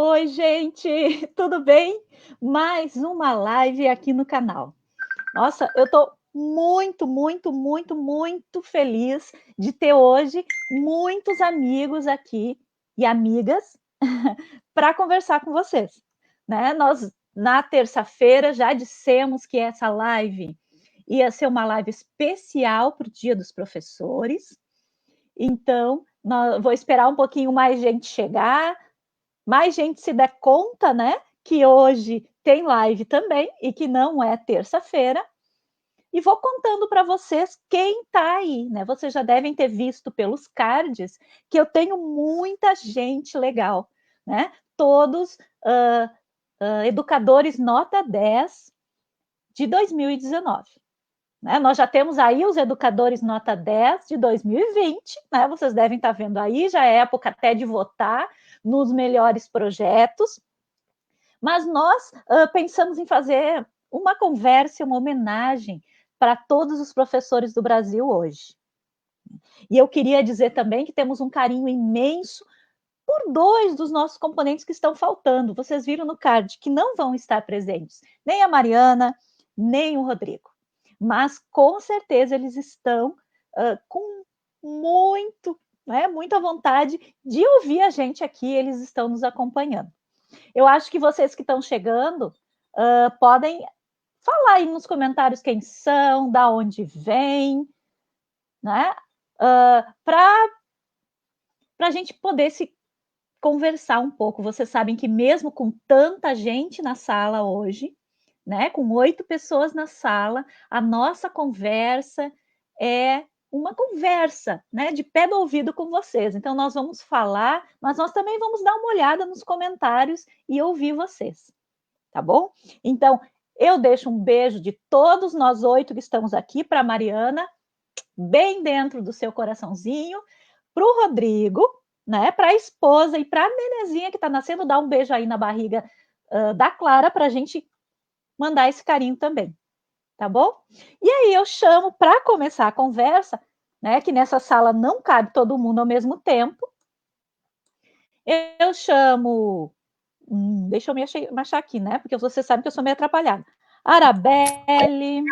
Oi, gente, tudo bem? Mais uma live aqui no canal. Nossa, eu estou muito feliz de ter hoje muitos amigos aqui e amigas para conversar com vocês, né? Nós, na terça-feira, já dissemos que essa live ia ser uma live especial para o Dia dos Professores, então vou esperar um pouquinho mais gente chegar, mais gente se der conta, né, que hoje tem live também e que não é terça-feira. E vou contando para vocês quem está aí, né? Vocês já devem ter visto pelos cards que eu tenho muita gente legal, né? Todos educadores nota 10 de 2019. Né? Nós já temos aí os educadores nota 10 de 2020, né? Vocês devem estar vendo aí, já é época até de votar nos melhores projetos, mas nós pensamos em fazer uma conversa, uma homenagem para todos os professores do Brasil hoje. E eu queria dizer também que temos um carinho imenso por dois dos nossos componentes que estão faltando. Vocês viram no card que não vão estar presentes, nem a Mariana, nem o Rodrigo. Mas, com certeza, eles estão com muita vontade de ouvir a gente aqui, eles estão nos acompanhando. Eu acho que vocês que estão chegando podem falar aí nos comentários quem são, da onde vêm, né? Para a gente poder se conversar um pouco. Vocês sabem que mesmo com tanta gente na sala hoje, né, com 8 pessoas na sala, a nossa conversa é uma conversa, né, de pé do ouvido com vocês. Então, nós vamos falar, mas nós também vamos dar uma olhada nos comentários e ouvir vocês, tá bom? Então, eu deixo um beijo de todos nós 8 que estamos aqui para a Mariana, bem dentro do seu coraçãozinho, para o Rodrigo, né, para a esposa e para a nenezinha que está nascendo, dá um beijo aí na barriga da Clara para a gente mandar esse carinho também, tá bom? E aí eu chamo para começar a conversa, né, que nessa sala não cabe todo mundo ao mesmo tempo, eu chamo, deixa eu me achar aqui, né, porque você sabe que eu sou meio atrapalhada. Arabelle,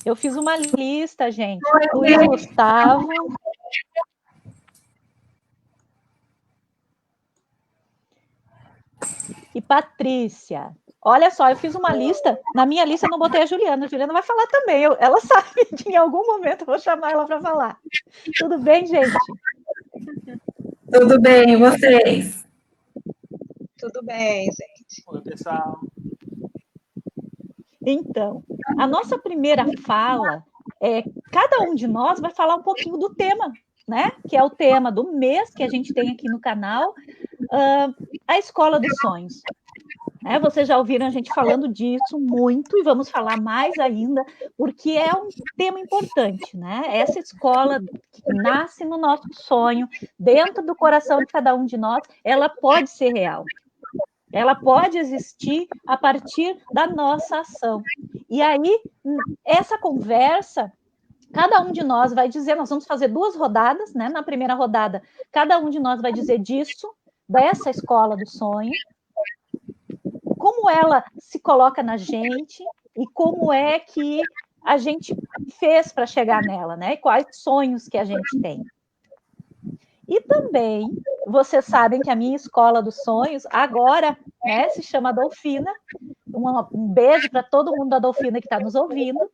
eu fiz uma lista, gente, Luiz Gustavo, e Patrícia. Olha só, eu fiz uma lista, na minha lista eu não botei a Juliana vai falar também, ela sabe que em algum momento eu vou chamar ela para falar. Tudo bem, gente? Tudo bem, e vocês? Tudo bem, gente. Oi, pessoal. Então, a nossa primeira fala cada um de nós vai falar um pouquinho do tema, né? Que é o tema do mês que a gente tem aqui no canal, a Escola dos Sonhos. Vocês já ouviram a gente falando disso muito e vamos falar mais ainda, porque é um tema importante, né? Essa escola que nasce no nosso sonho, dentro do coração de cada um de nós, ela pode ser real. Ela pode existir a partir da nossa ação. E aí, essa conversa, cada um de nós vai dizer, nós vamos fazer 2 rodadas, né? Na primeira rodada, cada um de nós vai dizer disso, dessa escola do sonho, como ela se coloca na gente e como é que a gente fez para chegar nela, né? E quais sonhos que a gente tem. E também, vocês sabem que a minha escola dos sonhos agora, né, se chama Dolfina. Um beijo para todo mundo da Dolfina que está nos ouvindo.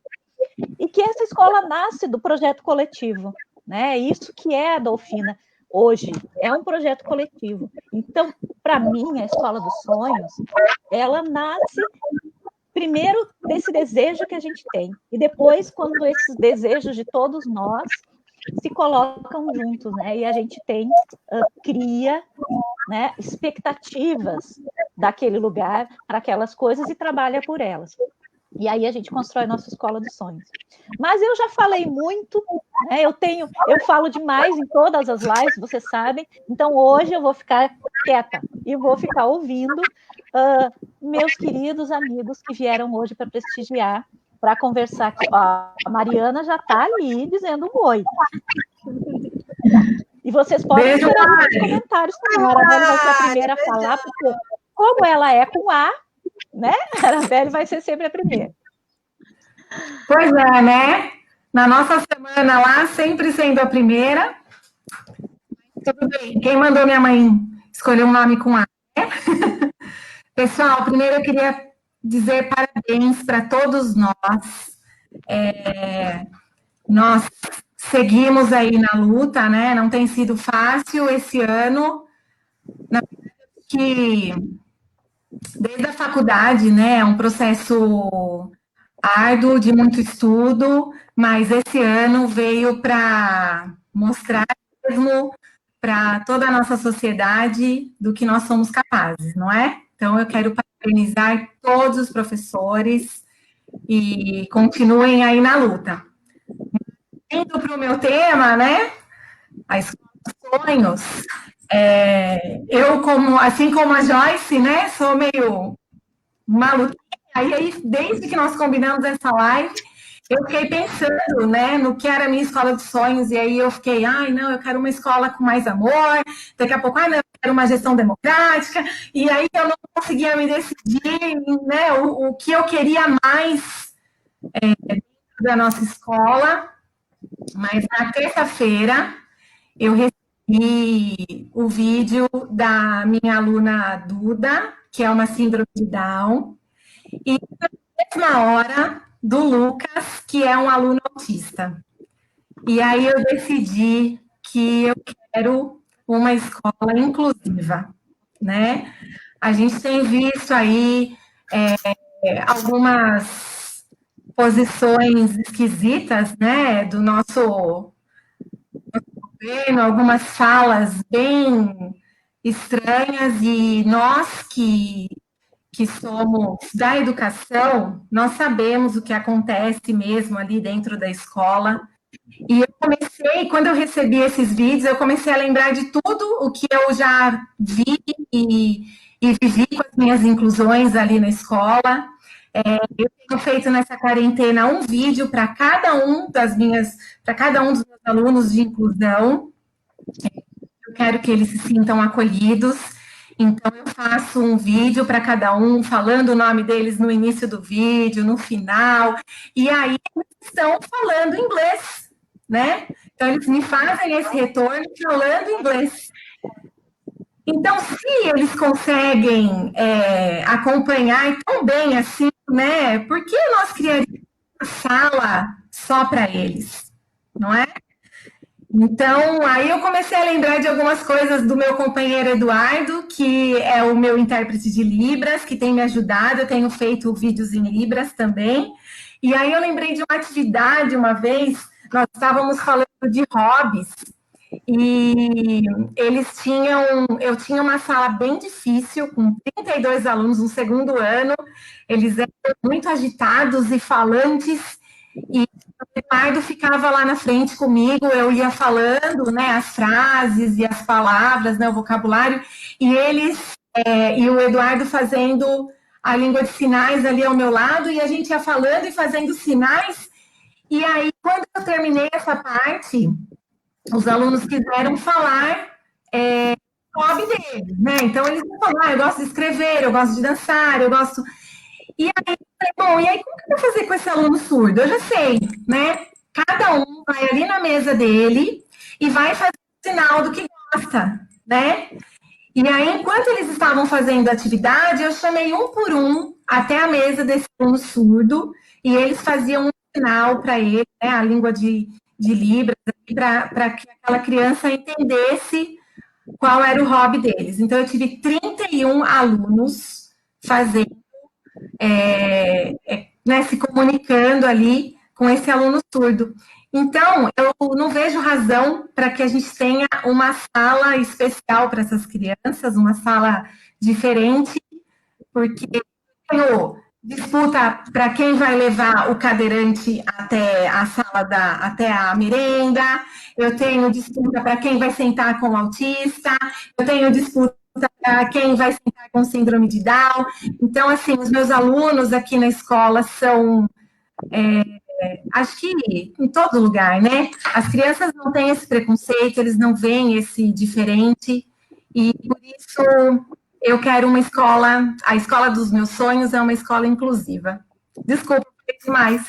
E que essa escola nasce do projeto coletivo, né? Isso que é a Dolfina hoje, é um projeto coletivo. Então, para mim, a Escola dos Sonhos, ela nasce primeiro desse desejo que a gente tem, e depois quando esses desejos de todos nós se colocam juntos, né? E a gente cria, né, expectativas daquele lugar para aquelas coisas e trabalha por elas. E aí a gente constrói nossa escola dos sonhos. Mas eu já falei muito, né? Eu falo demais em todas as lives, vocês sabem. Então hoje eu vou ficar quieta e vou ficar ouvindo meus queridos amigos que vieram hoje para prestigiar, para conversar aqui. Ó, a Mariana já está ali dizendo um oi. E vocês podem Beijo, esperar nos Mari. comentários também. A Arabelle vai ser a primeira a falar, porque como ela é com A, né? A Arabelle vai ser sempre a primeira. Pois é, né? Na nossa semana lá, sempre sendo a primeira. Tudo bem. Quem mandou minha mãe escolher um nome com A, né? Pessoal, primeiro eu queria dizer parabéns para todos nós. Nós seguimos aí na luta, né? Não tem sido fácil esse ano. Na verdade, que desde a faculdade, né? É um processo árduo, de muito estudo, mas esse ano veio para mostrar mesmo para toda a nossa sociedade do que nós somos capazes, não é? Então, eu quero parabenizar todos os professores e continuem aí na luta. Indo para o meu tema, né? A Escola dos Sonhos. Eu, assim como a Joyce, né? Sou meio maluquinha. Aí, desde que nós combinamos essa live, eu fiquei pensando, né, no que era a minha escola de sonhos, e aí eu fiquei, ai, não, eu quero uma escola com mais amor, daqui a pouco, ai, não, eu quero uma gestão democrática, e aí eu não conseguia me decidir, né, o que eu queria mais da nossa escola, mas na terça-feira eu recebi o vídeo da minha aluna Duda, que é uma síndrome de Down, e na mesma hora do Lucas, que é um aluno autista. E aí eu decidi que eu quero uma escola inclusiva, né? A gente tem visto aí algumas posições esquisitas, né, do nosso governo, algumas falas bem estranhas, e nós que somos da educação, nós sabemos o que acontece mesmo ali dentro da escola. E eu comecei, quando eu recebi esses vídeos, eu comecei a lembrar de tudo o que eu já vi e vivi com as minhas inclusões ali na escola. Eu tenho feito nessa quarentena um vídeo para cada um para cada um dos meus alunos de inclusão. Eu quero que eles se sintam acolhidos. Então, eu faço um vídeo para cada um, falando o nome deles no início do vídeo, no final, e aí eles estão falando inglês, né? Então, eles me fazem esse retorno falando inglês. Então, se eles conseguem acompanhar tão bem assim, né? Por que nós criaríamos uma sala só para eles, não é? Então, aí eu comecei a lembrar de algumas coisas do meu companheiro Eduardo, que é o meu intérprete de Libras, que tem me ajudado, eu tenho feito vídeos em Libras também. E aí eu lembrei de uma atividade uma vez, nós estávamos falando de hobbies, e eu tinha uma sala bem difícil, com 32 alunos no segundo ano, eles eram muito agitados e falantes, e o Eduardo ficava lá na frente comigo, eu ia falando, né, as frases e as palavras, né, o vocabulário, e o Eduardo fazendo a língua de sinais ali ao meu lado, e a gente ia falando e fazendo sinais, e aí, quando eu terminei essa parte, os alunos quiseram falar o hobby deles, né, então eles falaram, eu gosto de escrever, eu gosto de dançar, eu gosto... E aí, bom, e aí como que eu vou fazer com esse aluno surdo? Eu já sei, né? Cada um vai ali na mesa dele e vai fazer o sinal do que gosta, né? E aí, enquanto eles estavam fazendo a atividade, eu chamei um por um até a mesa desse aluno surdo e eles faziam um sinal para ele, né, a língua de Libras, para que aquela criança entendesse qual era o hobby deles. Então, eu tive 31 alunos fazendo né, se comunicando ali com esse aluno surdo. Então, eu não vejo razão para que a gente tenha uma sala especial para essas crianças, uma sala diferente, porque tenho disputa para quem vai levar o cadeirante até a sala até a merenda, eu tenho disputa para quem vai sentar com o autista, eu tenho disputa para quem vai sentar com síndrome de Down. Então, assim, os meus alunos aqui na escola são acho que em todo lugar, né? As crianças não têm esse preconceito, eles não veem esse diferente, e por isso eu quero uma escola, a escola dos meus sonhos é uma escola inclusiva. Desculpa, mais.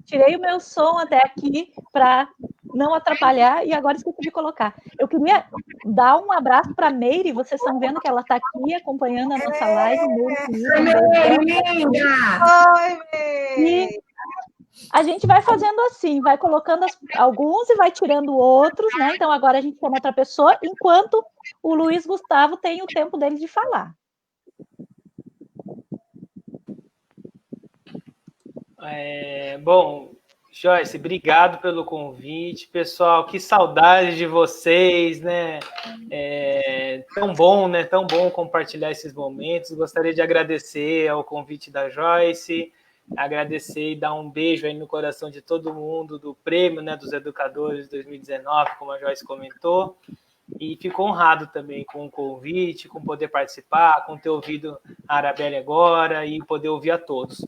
Tirei o meu som até aqui para não atrapalhar e agora esqueci de colocar. Eu queria dar um abraço para a Meire, vocês estão vendo que ela está aqui acompanhando a nossa live. Meire! Oi, Meire! E a gente vai fazendo assim, vai colocando alguns e vai tirando outros, né? Então agora a gente tem outra pessoa, enquanto o Luiz Gustavo tem o tempo dele de falar. Bom, Joyce, obrigado pelo convite. Pessoal, que saudade de vocês, né? Tão bom, né? Tão bom compartilhar esses momentos. Gostaria de agradecer ao convite da Joyce, agradecer e dar um beijo aí no coração de todo mundo do prêmio, né, dos Educadores 2019, como a Joyce comentou. E fico honrado também com o convite, com poder participar, com ter ouvido a Arabelle agora e poder ouvir a todos.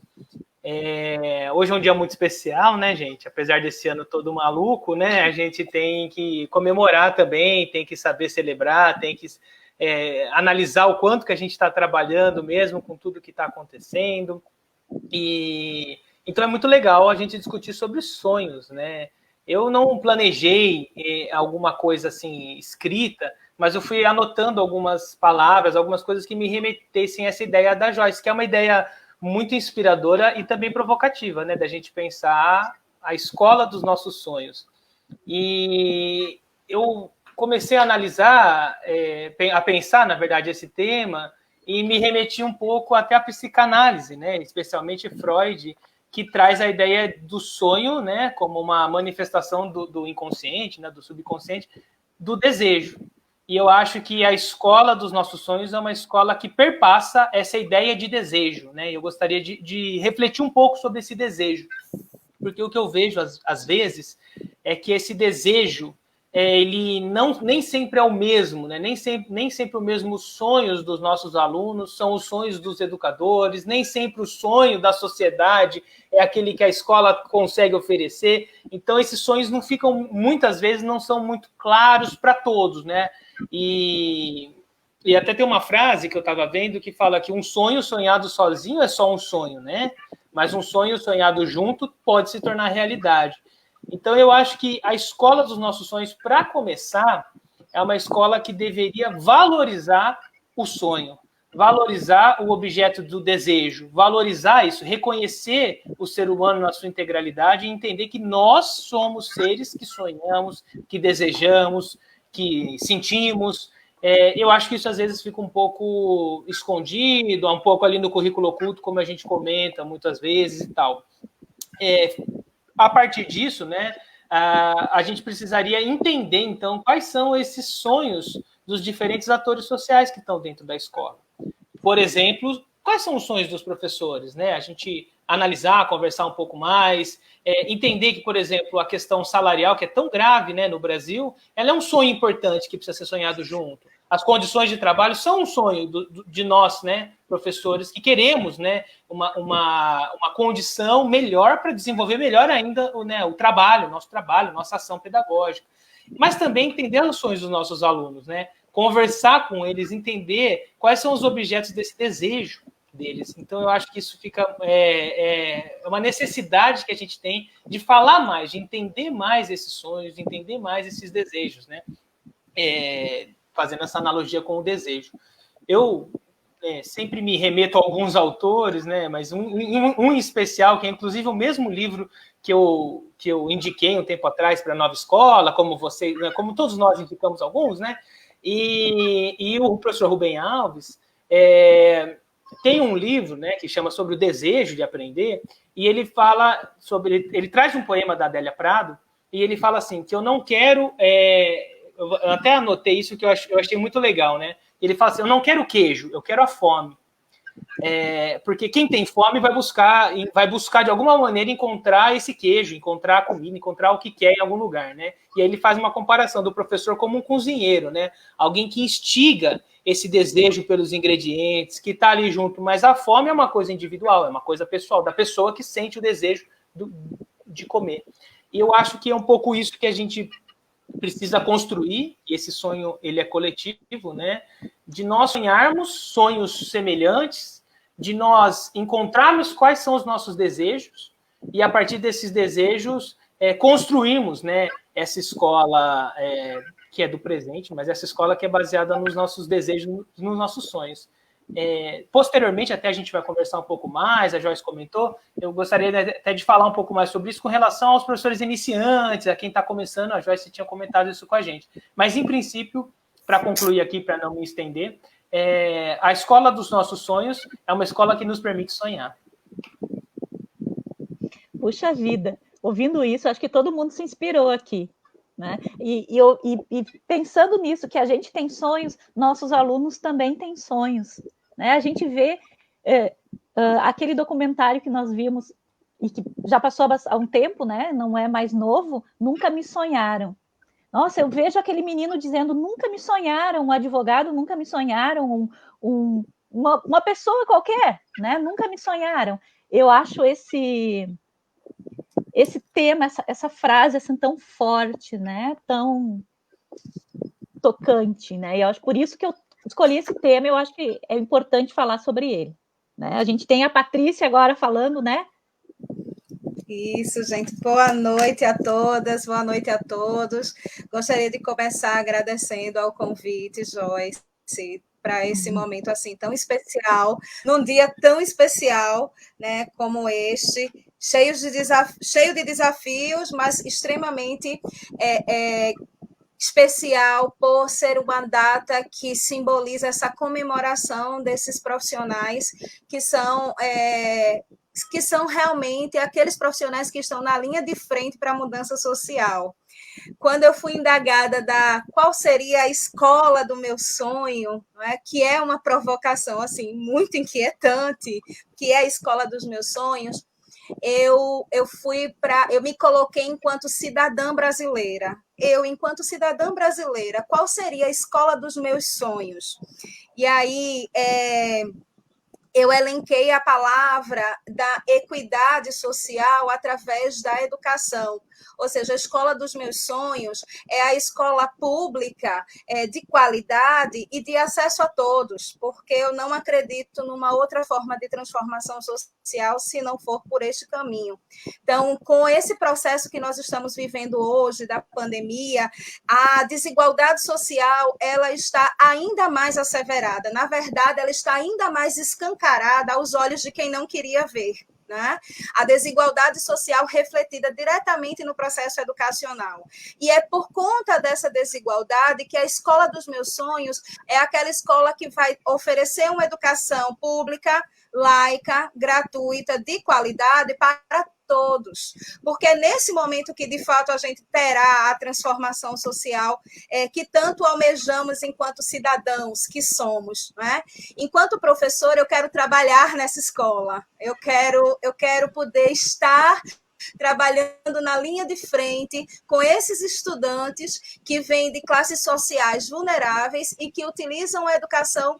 Hoje é um dia muito especial, né, gente? Apesar desse ano todo maluco, né? A gente tem que comemorar também, tem que saber celebrar, tem que analisar o quanto que a gente está trabalhando mesmo com tudo que está acontecendo. E então é muito legal a gente discutir sobre sonhos, né? Eu não planejei alguma coisa assim escrita, mas eu fui anotando algumas palavras, algumas coisas que me remetessem a essa ideia da Joyce, que é uma ideia muito inspiradora e também provocativa, né? Da gente pensar a escola dos nossos sonhos. E eu comecei a analisar, a pensar, na verdade, esse tema e me remeti um pouco até à psicanálise, né? Especialmente Freud, que traz a ideia do sonho, né? Como uma manifestação do inconsciente, né? Do subconsciente, do desejo. E eu acho que a escola dos nossos sonhos é uma escola que perpassa essa ideia de desejo, né? Eu gostaria de refletir um pouco sobre esse desejo, porque o que eu vejo, às vezes, é que esse desejo, ele nem sempre é o mesmo, né? Nem sempre o mesmo os sonhos dos nossos alunos são os sonhos dos educadores, nem sempre o sonho da sociedade é aquele que a escola consegue oferecer. Então, esses sonhos não ficam, muitas vezes, não são muito claros para todos, né? E até tem uma frase que eu estava vendo que fala que um sonho sonhado sozinho é só um sonho, né? Mas um sonho sonhado junto pode se tornar realidade. Então, eu acho que a escola dos nossos sonhos, para começar, é uma escola que deveria valorizar o sonho, valorizar o objeto do desejo, valorizar isso, reconhecer o ser humano na sua integralidade e entender que nós somos seres que sonhamos, que desejamos, que sentimos. Eu acho que isso às vezes fica um pouco escondido, um pouco ali no currículo oculto, como a gente comenta muitas vezes e tal. A partir disso, né, a gente precisaria entender, então, quais são esses sonhos dos diferentes atores sociais que estão dentro da escola. Por exemplo, quais são os sonhos dos professores, né? A gente analisar, conversar um pouco mais, entender que, por exemplo, a questão salarial, que é tão grave, né, no Brasil, ela é um sonho importante que precisa ser sonhado junto. As condições de trabalho são um sonho de nós, né, professores, que queremos, né, uma condição melhor para desenvolver melhor ainda o trabalho, nossa ação pedagógica. Mas também entender os sonhos dos nossos alunos, né? Conversar com eles, entender quais são os objetos desse desejo deles. Então, eu acho que isso fica uma necessidade que a gente tem de falar mais, de entender mais esses sonhos, de entender mais esses desejos, né? Fazendo essa analogia com o desejo. Eu sempre me remeto a alguns autores, né? Mas um em especial, que é inclusive o mesmo livro que eu indiquei um tempo atrás para a Nova Escola, como todos nós indicamos alguns, né? E o professor Rubem Alves tem um livro, né, que chama Sobre o Desejo de Aprender, e ele traz um poema da Adélia Prado, e ele fala assim, que eu não quero, eu até anotei isso que eu achei muito legal, né? Ele fala assim, eu não quero queijo, eu quero a fome. Porque quem tem fome vai buscar de alguma maneira encontrar esse queijo, encontrar a comida, encontrar o que quer em algum lugar, né? E aí ele faz uma comparação do professor como um cozinheiro, né? Alguém que instiga esse desejo pelos ingredientes, que está ali junto, mas a fome é uma coisa individual, é uma coisa pessoal, da pessoa que sente o desejo de comer. E eu acho que é um pouco isso que a gente precisa construir, e esse sonho ele é coletivo, né? De nós sonharmos sonhos semelhantes, de nós encontrarmos quais são os nossos desejos, e a partir desses desejos construirmos, né, essa escola que é do presente, mas essa escola que é baseada nos nossos desejos, nos nossos sonhos. Posteriormente, até a gente vai conversar um pouco mais, a Joyce comentou, eu gostaria até de falar um pouco mais sobre isso com relação aos professores iniciantes, a quem está começando, a Joyce tinha comentado isso com a gente. Mas, em princípio, para concluir aqui, para não me estender, a escola dos nossos sonhos é uma escola que nos permite sonhar. Puxa vida, ouvindo isso, acho que todo mundo se inspirou aqui, né? E pensando nisso, que a gente tem sonhos, nossos alunos também têm sonhos, né? A gente vê aquele documentário que nós vimos, e que já passou há um tempo, né? Não é mais novo, Nunca Me Sonharam. Nossa, eu vejo aquele menino dizendo, nunca me sonharam, um advogado, nunca me sonharam, uma pessoa qualquer, né? Nunca me sonharam. Eu acho esse tema, essa frase assim, tão forte, né? Tão tocante, né? E eu acho por isso que eu escolhi esse tema, eu acho que é importante falar sobre ele, né? A gente tem a Patrícia agora falando, né? Isso, gente. Boa noite a todas, boa noite a todos. Gostaria de começar agradecendo ao convite, Joyce, para esse momento assim tão especial, num dia tão especial, né, como este, cheio de desafios, mas extremamente especial por ser uma data que simboliza essa comemoração desses profissionais que são realmente aqueles profissionais que estão na linha de frente para a mudança social. Quando eu fui indagada qual seria a escola do meu sonho, né, que é uma provocação assim muito inquietante, que é a escola dos meus sonhos, eu me coloquei enquanto cidadã brasileira. Enquanto cidadã brasileira, qual seria a escola dos meus sonhos? E aí eu elenquei a palavra da equidade social através da educação. Ou seja, a escola dos meus sonhos é a escola pública de qualidade e de acesso a todos, porque eu não acredito numa outra forma de transformação social se não for por este caminho. Então, com esse processo que nós estamos vivendo hoje, da pandemia, a desigualdade social ela está ainda mais asseverada. Na verdade, ela está ainda mais escancarada aos olhos de quem não queria ver. Né? A desigualdade social refletida diretamente no processo educacional. E é por conta dessa desigualdade que a escola dos meus sonhos é aquela escola que vai oferecer uma educação pública, laica, gratuita, de qualidade para todos, porque é nesse momento que, de fato, a gente terá a transformação social que tanto almejamos enquanto cidadãos que somos, né? Enquanto professor, eu quero trabalhar nessa escola, eu quero poder estar trabalhando na linha de frente com esses estudantes que vêm de classes sociais vulneráveis e que utilizam a educação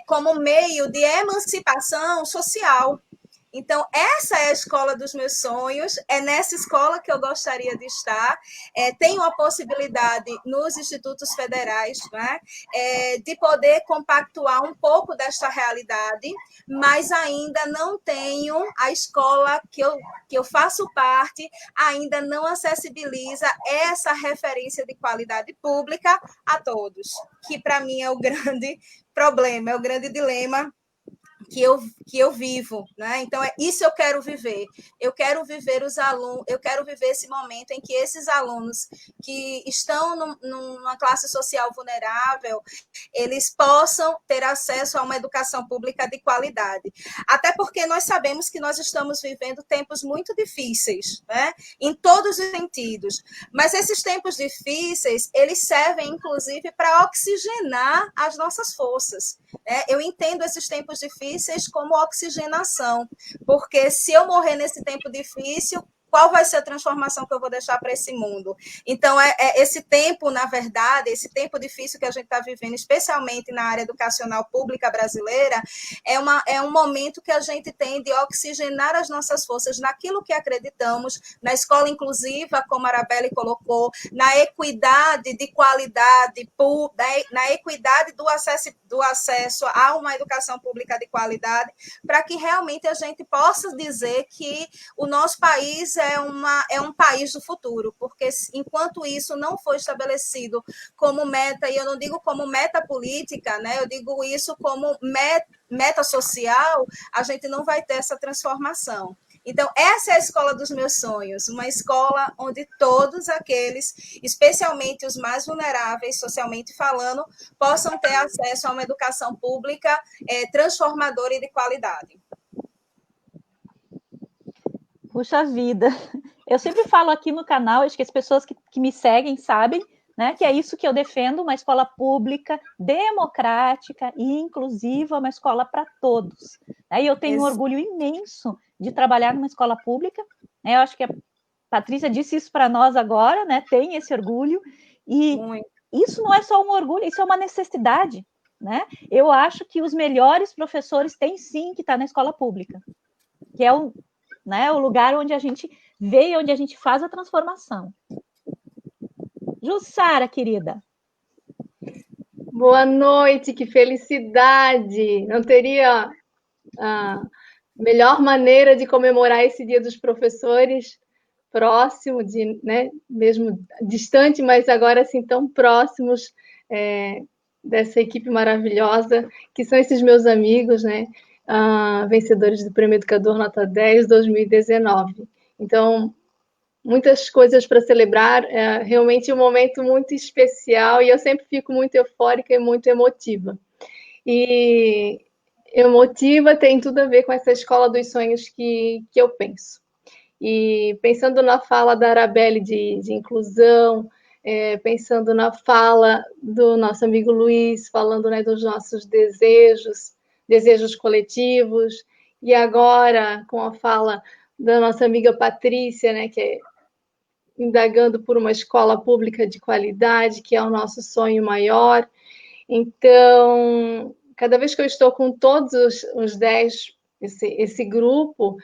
como meio de emancipação social. Então, essa é a escola dos meus sonhos, é nessa escola que eu gostaria de estar. Tenho a possibilidade, nos institutos federais, né, de poder compactuar um pouco desta realidade, mas ainda não tenho a escola que eu faço parte, ainda não acessibiliza essa referência de qualidade pública a todos, que para mim é o grande problema, é o grande dilema que eu vivo, né? Então isso eu quero viver. Eu quero viver eu quero viver esse momento em que esses alunos que estão numa classe social vulnerável, eles possam ter acesso a uma educação pública de qualidade. Até porque nós sabemos que nós estamos vivendo tempos muito difíceis, né? Em todos os sentidos. Mas esses tempos difíceis, eles servem inclusive para oxigenar as nossas forças. Eu entendo esses tempos difíceis como oxigenação, porque se eu morrer nesse tempo difícil, qual vai ser a transformação que eu vou deixar para esse mundo? Então, esse tempo, na verdade, esse tempo difícil que a gente está vivendo, especialmente na área educacional pública brasileira, é um momento que a gente tem de oxigenar as nossas forças naquilo que acreditamos, na escola inclusiva, como a Arabelle colocou, na equidade de qualidade, na equidade do acesso a uma educação pública de qualidade, para que realmente a gente possa dizer que o nosso país é um país do futuro, porque enquanto isso não for estabelecido como meta, e eu não digo como meta política, né? Eu digo isso como meta social, a gente não vai ter essa transformação. Então, essa é a escola dos meus sonhos, uma escola onde todos aqueles, especialmente os mais vulneráveis, socialmente falando, possam ter acesso a uma educação pública transformadora e de qualidade. Puxa vida, eu sempre falo aqui no canal, acho que as pessoas que me seguem sabem, né, que é isso que eu defendo, uma escola pública, democrática e inclusiva, uma escola para todos. E eu tenho um orgulho imenso de trabalhar numa escola pública, né, eu acho que a Patrícia disse isso para nós agora, né, tem esse orgulho, e isso não é só um orgulho, isso é uma necessidade, né? Eu acho que os melhores professores têm sim que estar na escola pública, que é o lugar onde a gente vê, onde a gente faz a transformação. Jussara, querida. Boa noite, que felicidade! Não teria a melhor maneira de comemorar esse Dia dos Professores próximo, né, mesmo distante, mas agora assim tão próximos dessa equipe maravilhosa, que são esses meus amigos, né, vencedores do Prêmio Educador Nota 10 2019. Então, muitas coisas para celebrar, realmente um momento muito especial, e eu sempre fico muito eufórica e muito emotiva. E emotiva tem tudo a ver com essa escola dos sonhos que eu penso. E pensando na fala da Arabelle de inclusão, pensando na fala do nosso amigo Luiz, falando, né, dos nossos desejos coletivos, e agora com a fala da nossa amiga Patrícia, né, que é indagando por uma escola pública de qualidade, que é o nosso sonho maior. Então, cada vez que eu estou com todos os 10, esse grupo,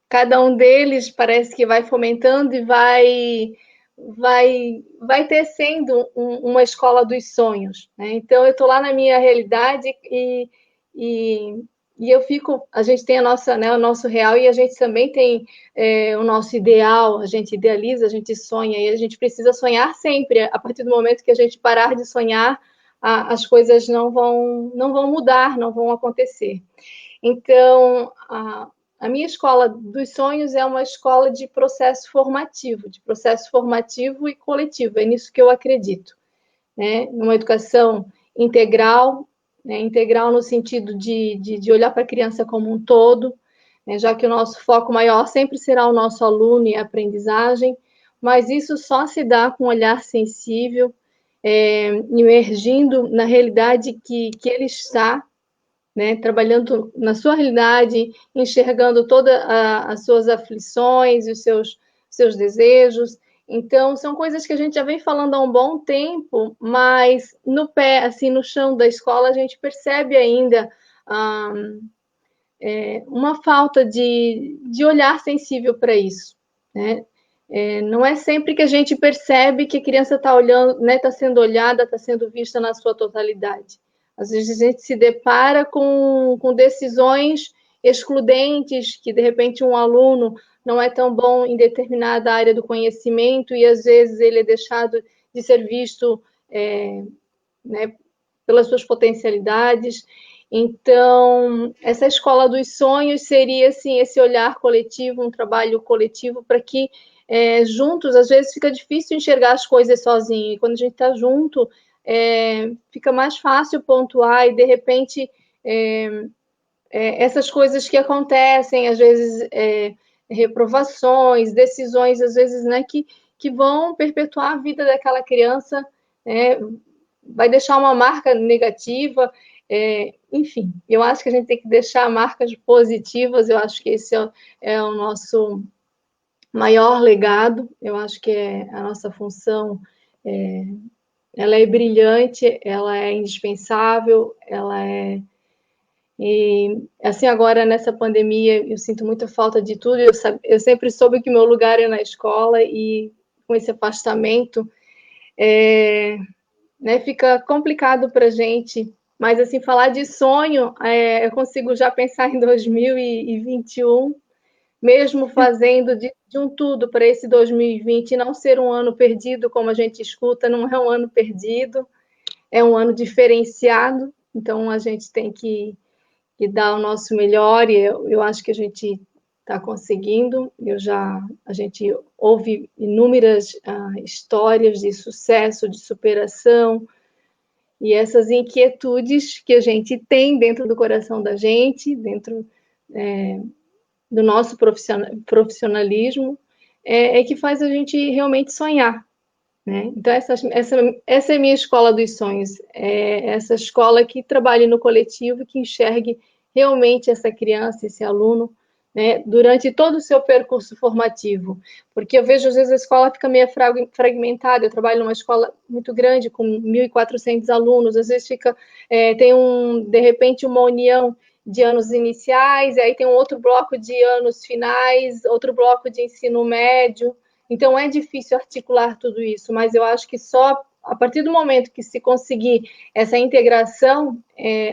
cada um deles parece que vai fomentando e vai tecendo uma escola dos sonhos, né? Então, eu estou lá na minha realidade e eu fico, a gente tem o nosso real, e a gente também tem o nosso ideal, a gente idealiza, a gente sonha, e a gente precisa sonhar sempre. A partir do momento que a gente parar de sonhar, as coisas não vão mudar, não vão acontecer. Então, a minha escola dos sonhos é uma escola de processo formativo e coletivo, é nisso que eu acredito, né? Numa educação integral, né? Integral no sentido de olhar para a criança como um todo, né? Já que o nosso foco maior sempre será o nosso aluno e a aprendizagem, mas isso só se dá com um olhar sensível, emergindo na realidade que ele está, né, trabalhando na sua realidade, enxergando todas as suas aflições, os seus desejos. Então, são coisas que a gente já vem falando há um bom tempo, mas no pé, assim, no chão da escola, a gente percebe ainda uma falta de olhar sensível para isso, né? Não é sempre que a gente percebe que a criança está olhando, né, está sendo olhada, está sendo vista na sua totalidade. Às vezes a gente se depara com decisões excludentes, que de repente um aluno não é tão bom em determinada área do conhecimento, e às vezes ele é deixado de ser visto, né, pelas suas potencialidades. Então, essa escola dos sonhos seria assim, esse olhar coletivo, um trabalho coletivo, para que juntos, às vezes fica difícil enxergar as coisas sozinho, e quando a gente está junto, fica mais fácil pontuar, e de repente essas coisas que acontecem, às vezes reprovações, decisões, às vezes, né, que vão perpetuar a vida daquela criança, vai deixar uma marca negativa, enfim, eu acho que a gente tem que deixar marcas positivas, eu acho que esse é o nosso maior legado. Eu acho que a nossa função ela é brilhante, ela é indispensável, e assim, agora nessa pandemia, eu sinto muita falta de tudo. Eu sempre soube que meu lugar é na escola, e com esse afastamento, né, fica complicado para a gente. Mas, assim, falar de sonho, eu consigo já pensar em 2021, mesmo fazendo de um tudo para esse 2020 não ser um ano perdido, como a gente escuta. Não é um ano perdido, é um ano diferenciado. Então, a gente tem que dar o nosso melhor, e eu acho que a gente está conseguindo. A gente ouve inúmeras histórias de sucesso, de superação, e essas inquietudes que a gente tem dentro do coração da gente, dentro do nosso profissionalismo, que faz a gente realmente sonhar, né? Então, essa é a minha escola dos sonhos, essa escola que trabalhe no coletivo, que enxergue realmente essa criança, esse aluno, né, durante todo o seu percurso formativo. Porque eu vejo, às vezes, a escola fica meio fragmentada. Eu trabalho numa escola muito grande, com 1.400 alunos, às vezes tem de repente, uma união de anos iniciais, e aí tem um outro bloco de anos finais, outro bloco de ensino médio. Então, é difícil articular tudo isso, mas eu acho que só a partir do momento que se conseguir essa integração,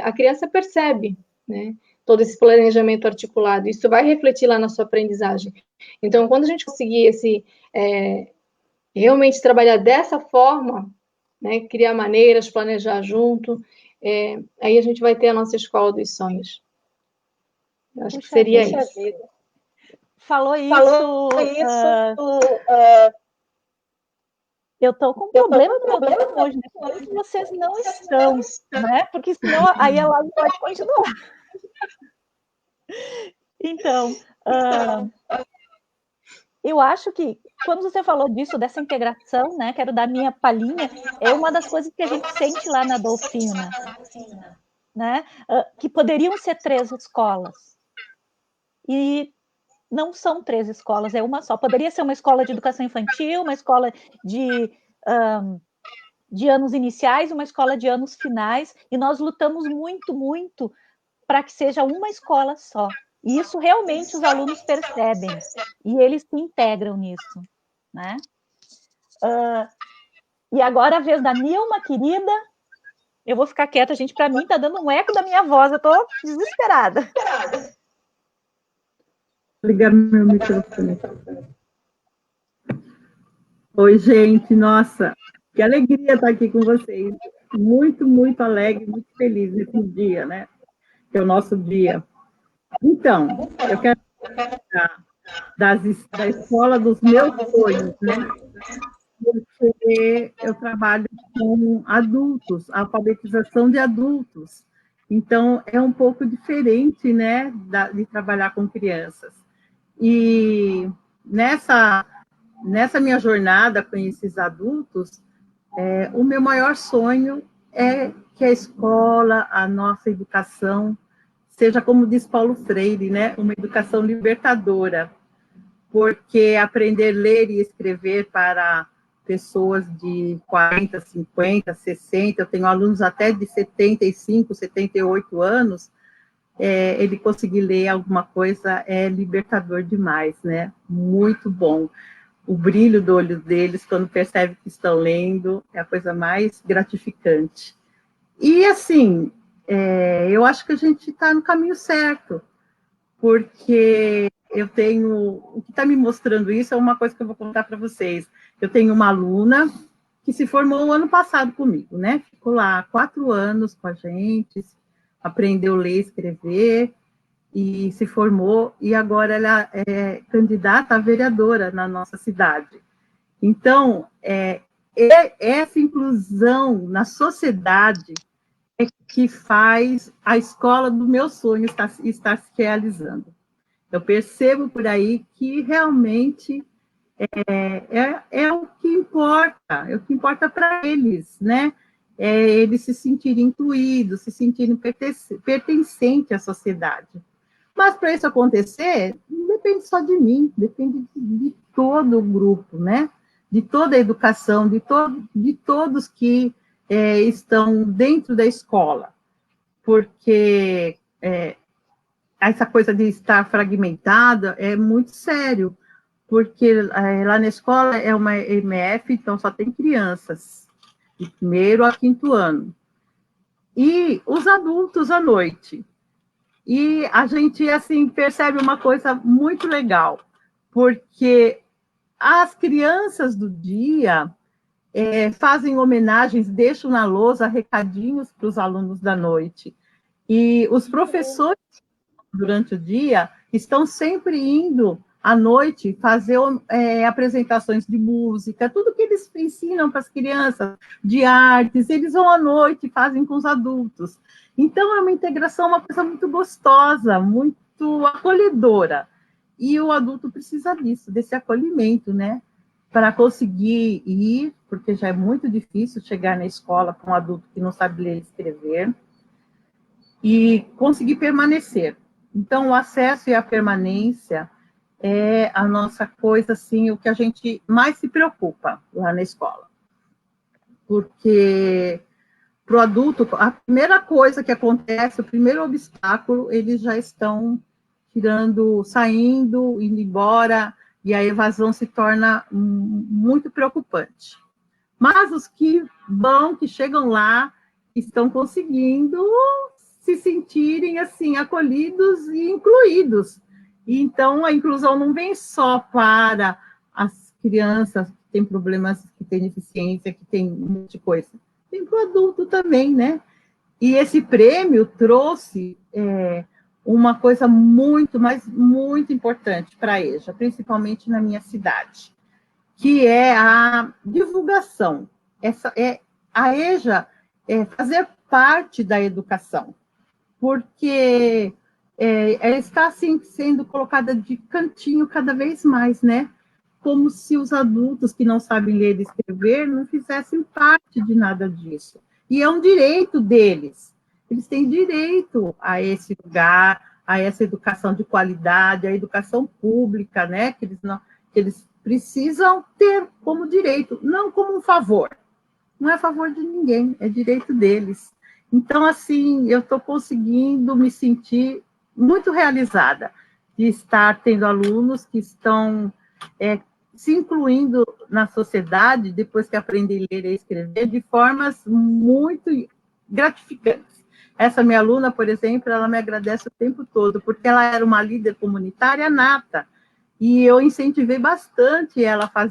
a criança percebe, né, todo esse planejamento articulado. Isso vai refletir lá na sua aprendizagem. Então, quando a gente conseguir realmente trabalhar dessa forma, né, criar maneiras, planejar junto, aí a gente vai ter a nossa escola dos sonhos. Eu acho que seria isso. Falou isso. Eu estou com um problema no meu dedo hoje, né? Por isso vocês não estão, né? Porque senão aí a live pode continuar. Então, eu acho que quando você falou disso, dessa integração, né? Quero dar minha palhinha, é uma das coisas que a gente sente lá na Dolfina, né? Que poderiam ser 3 escolas. E não são 3 escolas, é uma só. Poderia ser uma escola de educação infantil, uma escola de anos iniciais, uma escola de anos finais, e nós lutamos muito, muito para que seja uma escola só. E isso realmente os alunos percebem, e eles se integram nisso, né? E agora a vez da Nilma, querida, eu vou ficar quieta, gente, para mim está dando um eco da minha voz, eu estou desesperada. Ligar meu microfone. Oi, gente, nossa, que alegria estar aqui com vocês. Muito, muito alegre, muito feliz nesse dia, né? Que é o nosso dia. Então, eu quero falar da escola dos meus sonhos, né? Porque eu trabalho com adultos, alfabetização de adultos. Então, é um pouco diferente, né, de trabalhar com crianças. E nessa minha jornada com esses adultos, o meu maior sonho é que a escola, a nossa educação, seja, como diz Paulo Freire, né, uma educação libertadora, porque aprender a ler e escrever para pessoas de 40, 50, 60, eu tenho alunos até de 75, 78 anos, ele conseguir ler alguma coisa é libertador demais, né? Muito bom. O brilho do olho deles, quando percebe que estão lendo, é a coisa mais gratificante. E, assim, eu acho que a gente está no caminho certo, porque eu tenho... O que está me mostrando isso é uma coisa que eu vou contar para vocês. Eu tenho uma aluna que se formou o ano passado comigo, né? Ficou lá 4 anos com a gente, aprendeu a ler e escrever, e se formou, e agora ela é candidata a vereadora na nossa cidade. Então, essa inclusão na sociedade é que faz a escola do meu sonho estar se realizando. Eu percebo por aí que realmente é o que importa para eles, né? Eles se sentirem incluídos, se sentirem pertencentes à sociedade. Mas para isso acontecer, depende só de mim, depende de todo o grupo, né? De toda a educação, de todos que estão dentro da escola, porque essa coisa de estar fragmentada é muito sério, porque lá na escola é uma EMF, então só tem crianças, de 1º a 5º ano, e os adultos à noite. E a gente, assim, percebe uma coisa muito legal, porque as crianças do dia fazem homenagens, deixam na lousa recadinhos para os alunos da noite. E os professores, durante o dia, estão sempre indo à noite fazer apresentações de música, tudo que eles ensinam para as crianças, de artes, eles vão à noite e fazem com os adultos. Então, é uma integração, uma coisa muito gostosa, muito acolhedora. E o adulto precisa disso, desse acolhimento, né? Para conseguir ir, porque já é muito difícil chegar na escola com um adulto que não sabe ler e escrever, e conseguir permanecer. Então, o acesso e a permanência é a nossa coisa, assim, o que a gente mais se preocupa lá na escola. Porque para o adulto, a primeira coisa que acontece, o primeiro obstáculo, eles já estão saindo, indo embora, e a evasão se torna muito preocupante. Mas os que chegam lá, estão conseguindo se sentirem, assim, acolhidos e incluídos. E, então, a inclusão não vem só para as crianças que têm problemas, que têm deficiência, que têm um monte de coisa. Tem para o adulto também, né? E esse prêmio trouxe uma coisa muito, mas muito importante para a EJA, principalmente na minha cidade, que é a divulgação. A EJA fazer parte da educação, porque ela está assim, sendo colocada de cantinho cada vez mais, né? Como se os adultos que não sabem ler e escrever não fizessem parte de nada disso. E é um direito deles. Eles têm direito a esse lugar, a essa educação de qualidade, a educação pública, né? Que eles precisam ter como direito, não como um favor. Não é favor de ninguém, é direito deles. Então, assim, eu estou conseguindo me sentir muito realizada de estar tendo alunos que estão se incluindo na sociedade, depois que aprendem a ler e escrever, de formas muito gratificantes. Essa minha aluna, por exemplo, ela me agradece o tempo todo, porque ela era uma líder comunitária nata, e eu incentivei bastante ela a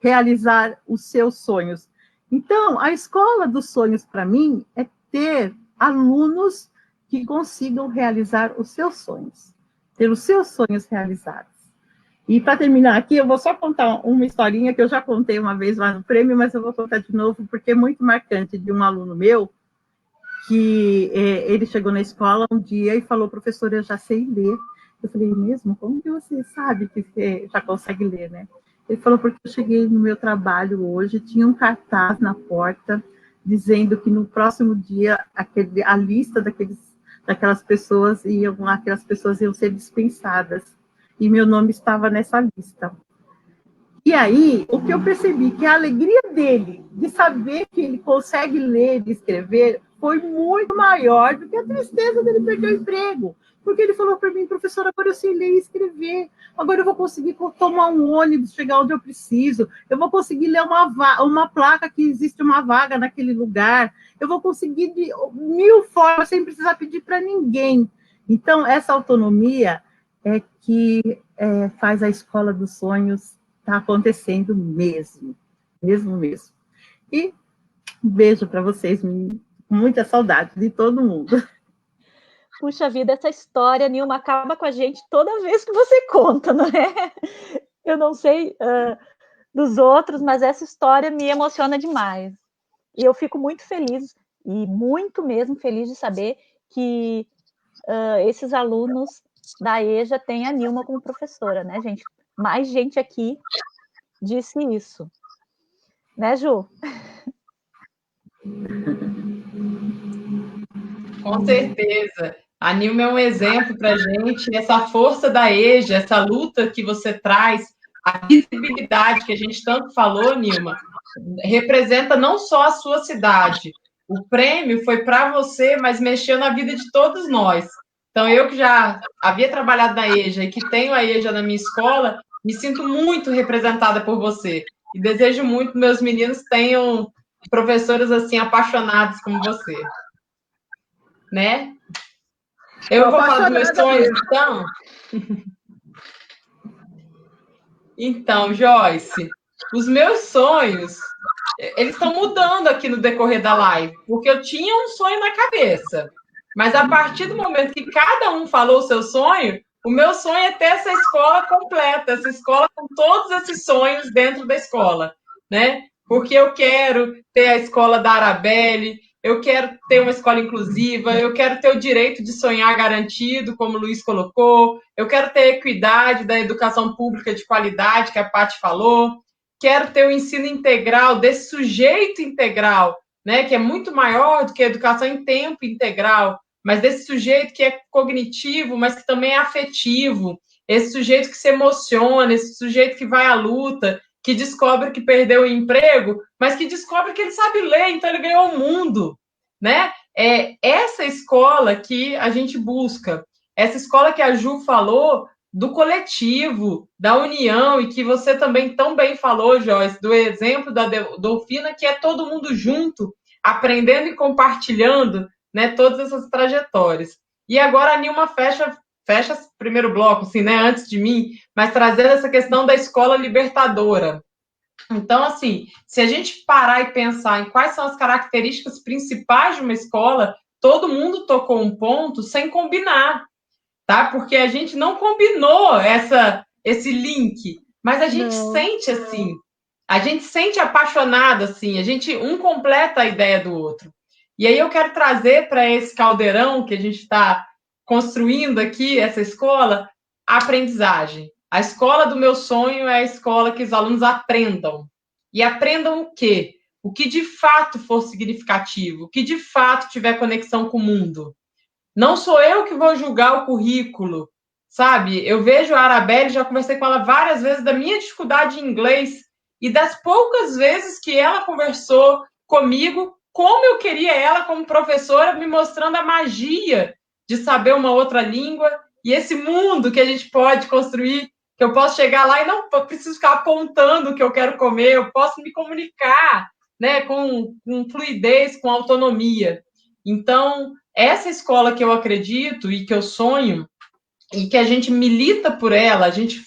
realizar os seus sonhos. Então, a escola dos sonhos, para mim, é ter alunos que consigam realizar os seus sonhos, ter os seus sonhos realizados. E, para terminar aqui, eu vou só contar uma historinha que eu já contei uma vez lá no prêmio, mas eu vou contar de novo, porque é muito marcante, de um aluno meu, que ele chegou na escola um dia e falou: professor, eu já sei ler. Eu falei: mesmo? Como que você sabe que você já consegue ler, né? Ele falou: porque eu cheguei no meu trabalho hoje, tinha um cartaz na porta dizendo que no próximo dia a lista daquelas pessoas aquelas pessoas iam ser dispensadas. E meu nome estava nessa lista. E aí, o que eu percebi, que a alegria dele de saber que ele consegue ler e escrever foi muito maior do que a tristeza dele perder o emprego. Porque ele falou para mim: professora, agora eu sei ler e escrever, agora eu vou conseguir tomar um ônibus, chegar onde eu preciso, eu vou conseguir ler uma placa que existe uma vaga naquele lugar, eu vou conseguir de 1000 formas, sem precisar pedir para ninguém. Então, essa autonomia é que faz a escola dos sonhos estar acontecendo mesmo. E um beijo para vocês, muita saudade de todo mundo. Puxa vida, essa história, Nilma, acaba com a gente toda vez que você conta, não é? Eu não sei dos outros, mas essa história me emociona demais. E eu fico muito feliz, e muito mesmo feliz de saber que esses alunos da EJA têm a Nilma como professora, né, gente? Mais gente aqui disse isso. Né, Ju? Com certeza. A Nilma é um exemplo para a gente, essa força da EJA, essa luta que você traz, a visibilidade que a gente tanto falou, Nilma, representa não só a sua cidade. O prêmio foi para você, mas mexeu na vida de todos nós. Então, eu que já havia trabalhado na EJA e que tenho a EJA na minha escola, me sinto muito representada por você. E desejo muito que meus meninos tenham professoras assim apaixonadas como você. Né? Eu vou falar dos meus sonhos, então? Então, Joyce, os meus sonhos, eles estão mudando aqui no decorrer da live, porque eu tinha um sonho na cabeça, mas a partir do momento que cada um falou o seu sonho, o meu sonho é ter essa escola completa, essa escola com todos esses sonhos dentro da escola, né? Porque eu quero ter a escola da Arabelle, eu quero ter uma escola inclusiva, eu quero ter o direito de sonhar garantido, como o Luiz colocou, eu quero ter a equidade da educação pública de qualidade, que a Paty falou, quero ter o ensino integral, desse sujeito integral, né, que é muito maior do que a educação em tempo integral, mas desse sujeito que é cognitivo, mas que também é afetivo, esse sujeito que se emociona, esse sujeito que vai à luta, que descobre que perdeu o emprego, mas que descobre que ele sabe ler, então ele ganhou o mundo, né? É essa escola que a gente busca, essa escola que a Ju falou, do coletivo, da união, e que você também tão bem falou, Joyce, do exemplo da Dolfina, que é todo mundo junto, aprendendo e compartilhando, né, todas essas trajetórias. E agora a Nilma fecha esse primeiro bloco, assim, né, antes de mim, mas trazendo essa questão da escola libertadora. Então, assim, se a gente parar e pensar em quais são as características principais de uma escola, todo mundo tocou um ponto sem combinar, tá? Porque a gente não combinou esse link, mas a gente sente assim, a gente sente apaixonado assim, um completa a ideia do outro. E aí eu quero trazer para esse caldeirão que a gente está construindo aqui, essa escola, a aprendizagem. A escola do meu sonho é a escola que os alunos aprendam. E aprendam o quê? O que de fato for significativo, o que de fato tiver conexão com o mundo. Não sou eu que vou julgar o currículo, sabe? Eu vejo a Arabelle, já conversei com ela várias vezes da minha dificuldade em inglês e das poucas vezes que ela conversou comigo, como eu queria ela como professora, me mostrando a magia de saber uma outra língua e esse mundo que a gente pode construir, que eu posso chegar lá e não preciso ficar apontando o que eu quero comer, eu posso me comunicar, né, com fluidez, com autonomia. Então, essa escola que eu acredito e que eu sonho, e que a gente milita por ela, a gente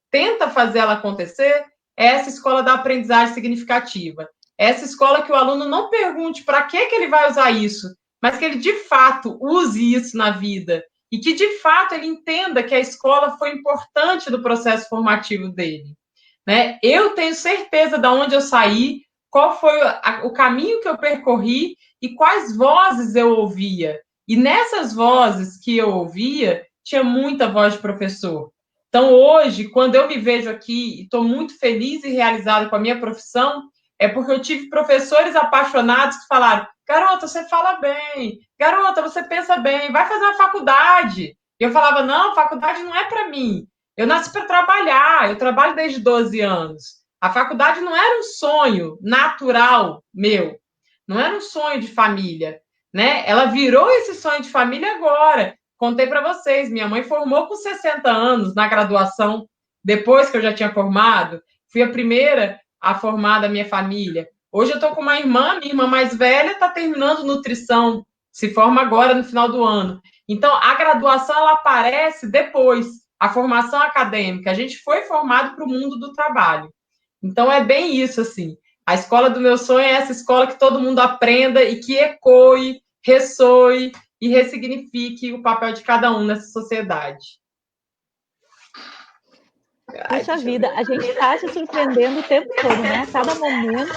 tenta fazer ela acontecer, é essa escola da aprendizagem significativa. Essa escola que o aluno não pergunte para que ele vai usar isso, mas que ele, de fato, use isso na vida. E que, de fato, ele entenda que a escola foi importante no processo formativo dele. Né? Eu tenho certeza de onde eu saí, qual foi o caminho que eu percorri e quais vozes eu ouvia. E nessas vozes que eu ouvia, tinha muita voz de professor. Então, hoje, quando eu me vejo aqui e estou muito feliz e realizada com a minha profissão, é porque eu tive professores apaixonados que falaram: garota, você fala bem, garota, você pensa bem, vai fazer uma faculdade. E eu falava: não, faculdade não é para mim. Eu nasci para trabalhar, eu trabalho desde 12 anos. A faculdade não era um sonho natural meu, não era um sonho de família, né? Ela virou esse sonho de família agora. Contei para vocês, minha mãe formou com 60 anos na graduação, depois que eu já tinha formado. Fui a primeira a formar da minha família. Hoje eu estou com uma irmã, minha irmã mais velha está terminando nutrição, se forma agora no final do ano. Então, a graduação ela aparece depois, a formação acadêmica. A gente foi formado para o mundo do trabalho. Então, é bem isso, assim. A escola do meu sonho é essa escola que todo mundo aprenda e que ecoe, ressoe e ressignifique o papel de cada um nessa sociedade. Puxa vida, a gente está se surpreendendo o tempo todo, né? A cada momento,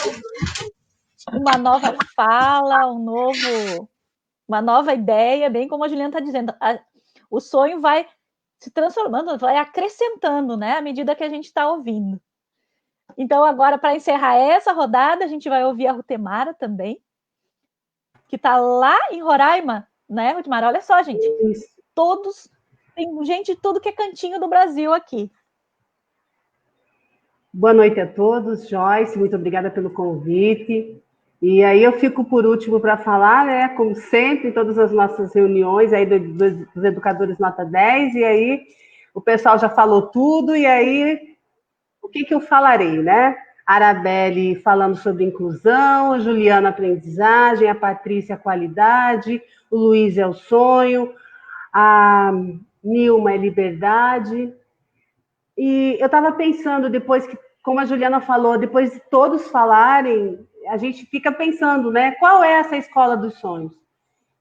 uma nova fala, uma nova ideia, bem como a Juliana está dizendo. O sonho vai se transformando, vai acrescentando, né? À medida que a gente está ouvindo. Então, agora, para encerrar essa rodada, a gente vai ouvir a Rutemara também, que está lá em Roraima. né, Rudimar? Olha só, gente, tem gente de tudo que é cantinho do Brasil aqui. Boa noite a todos, Joyce, muito obrigada pelo convite. E aí eu fico por último para falar, né, como sempre, em todas as nossas reuniões aí dos educadores nota 10, e aí o pessoal já falou tudo, e aí o que eu falarei, né? Arabelle falando sobre inclusão, a Juliana aprendizagem, a Patrícia qualidade, o Luiz é o sonho, a Nilma é liberdade. E eu estava pensando, depois que, como a Juliana falou, depois de todos falarem, a gente fica pensando, né? Qual é essa escola dos sonhos?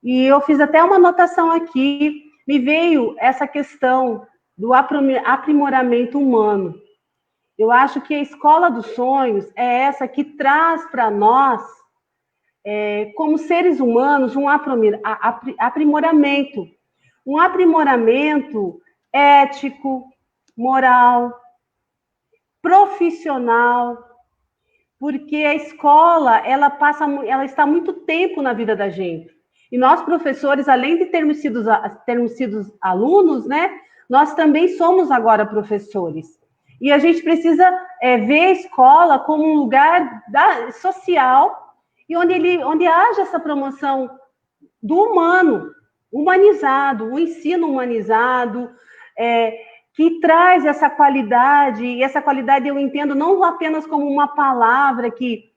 E eu fiz até uma anotação aqui, me veio essa questão do aprimoramento humano. Eu acho que a escola dos sonhos é essa que traz para nós, como seres humanos, um aprimoramento. Um aprimoramento ético, moral, profissional, porque a escola, ela está muito tempo na vida da gente. E nós, professores, além de termos sido alunos, né, nós também somos agora professores. E a gente precisa ver a escola como um lugar social e onde haja essa promoção do humano, humanizado, o ensino humanizado, que traz essa qualidade, e essa qualidade eu entendo não apenas como uma palavra que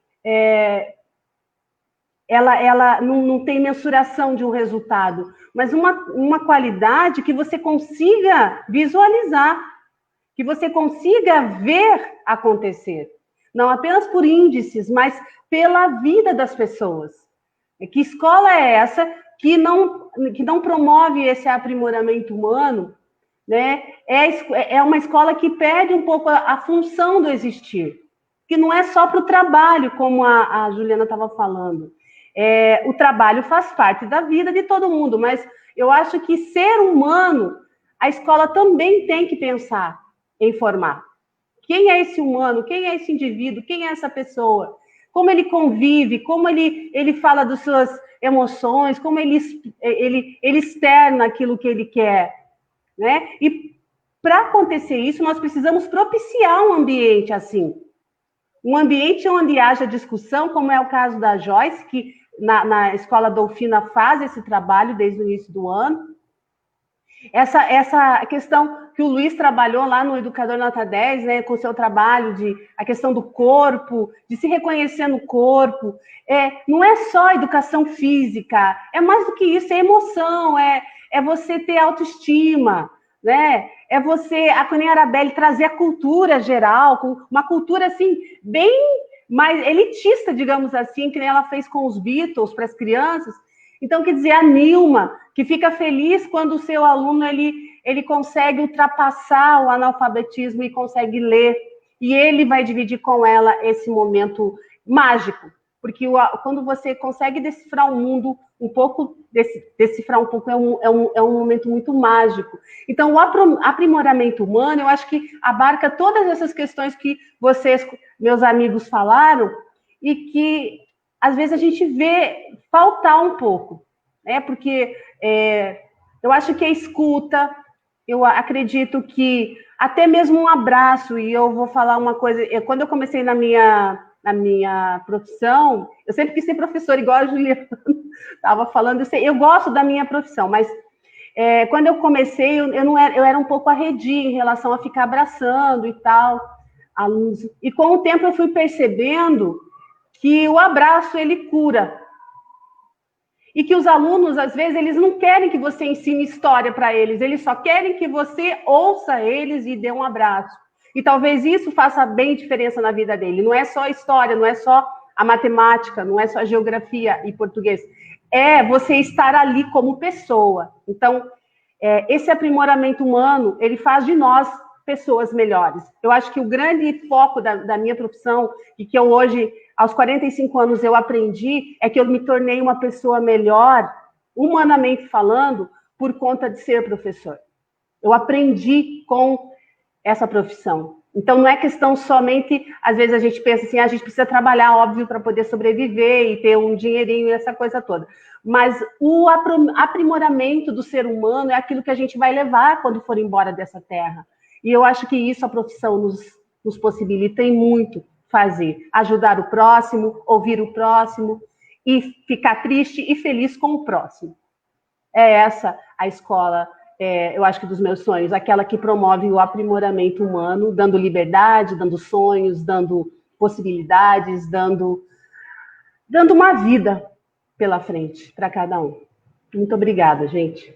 ela não tem mensuração de um resultado, mas uma qualidade que você consiga visualizar, que você consiga ver acontecer, não apenas por índices, mas pela vida das pessoas. Que escola é essa que não promove esse aprimoramento humano, né? É uma escola que perde um pouco a função do existir, que não é só para o trabalho, como a Juliana estava falando. O trabalho faz parte da vida de todo mundo, mas eu acho que ser humano, a escola também tem que pensar em formar. Quem é esse humano? Quem é esse indivíduo? Quem é essa pessoa? Como ele convive? Como ele fala das suas emoções? Como ele externa aquilo que ele quer? Né? E para acontecer isso, nós precisamos propiciar um ambiente assim. Um ambiente onde haja discussão, como é o caso da Joyce, que na Escola Dolfina faz esse trabalho desde o início do ano. Essa questão que o Luiz trabalhou lá no Educador Nota 10, né, com o seu trabalho a questão do corpo, de se reconhecer no corpo, não é só educação física, é mais do que isso, é emoção, é você ter autoestima, né? É você, a Coninha Arabelle, trazer a cultura geral, uma cultura assim, bem mais elitista, digamos assim, que nem ela fez com os Beatles para as crianças. Então, quer dizer, a Nilma, que fica feliz quando o seu aluno ele consegue ultrapassar o analfabetismo e consegue ler, e ele vai dividir com ela esse momento mágico, porque quando você consegue decifrar o mundo um pouco, decifrar um pouco, é um momento muito mágico. Então, o aprimoramento humano, eu acho que abarca todas essas questões que vocês, meus amigos, falaram, e que às vezes a gente vê faltar um pouco, né? Porque eu acho que a escuta, eu acredito que até mesmo um abraço, e eu vou falar uma coisa, quando eu comecei na minha profissão, eu sempre quis ser professora, igual a Juliana estava falando, eu gosto da minha profissão, mas quando eu comecei, eu era um pouco arredia em relação a ficar abraçando e tal, alunos, e com o tempo eu fui percebendo que o abraço, ele cura. E que os alunos, às vezes, eles não querem que você ensine história para eles só querem que você ouça eles e dê um abraço. E talvez isso faça bem diferença na vida dele. Não é só a história, não é só a matemática, não é só a geografia e português. É você estar ali como pessoa. Então, esse aprimoramento humano, ele faz de nós pessoas melhores. Eu acho que o grande foco da minha profissão, e que eu hoje, aos 45 anos, eu aprendi, é que eu me tornei uma pessoa melhor, humanamente falando, por conta de ser professor. Eu aprendi com essa profissão. Então, não é questão somente, às vezes a gente pensa assim, a gente precisa trabalhar, óbvio, para poder sobreviver e ter um dinheirinho e essa coisa toda. Mas o aprimoramento do ser humano é aquilo que a gente vai levar quando for embora dessa terra. E eu acho que isso a profissão nos possibilita em muito fazer. Ajudar o próximo, ouvir o próximo e ficar triste e feliz com o próximo. É essa a escola, eu acho que dos meus sonhos, aquela que promove o aprimoramento humano, dando liberdade, dando sonhos, dando possibilidades, dando uma vida pela frente para cada um. Muito obrigada, gente.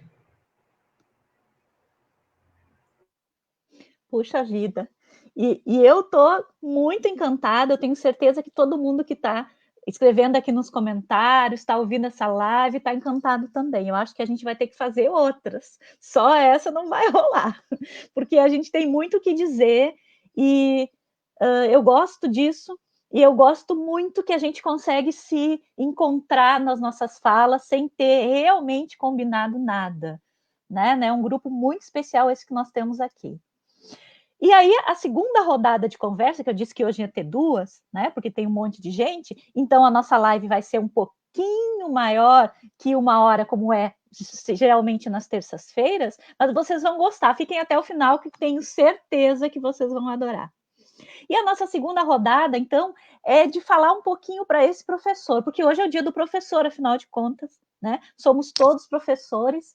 Puxa vida. E eu estou muito encantada, eu tenho certeza que todo mundo que está escrevendo aqui nos comentários, está ouvindo essa live, está encantado também. Eu acho que a gente vai ter que fazer outras. Só essa não vai rolar, porque a gente tem muito o que dizer e eu gosto disso. E eu gosto muito que a gente consegue se encontrar nas nossas falas sem ter realmente combinado nada, né? É um grupo muito especial esse que nós temos aqui. E aí, a segunda rodada de conversa, que eu disse que hoje ia ter duas, né? Porque tem um monte de gente, então a nossa live vai ser um pouquinho maior que 1 hora, como é geralmente nas terças-feiras, mas vocês vão gostar, fiquem até o final, que tenho certeza que vocês vão adorar. E a nossa segunda rodada, então, é de falar um pouquinho para esse professor, porque hoje é o dia do professor, afinal de contas, né? Somos todos professores.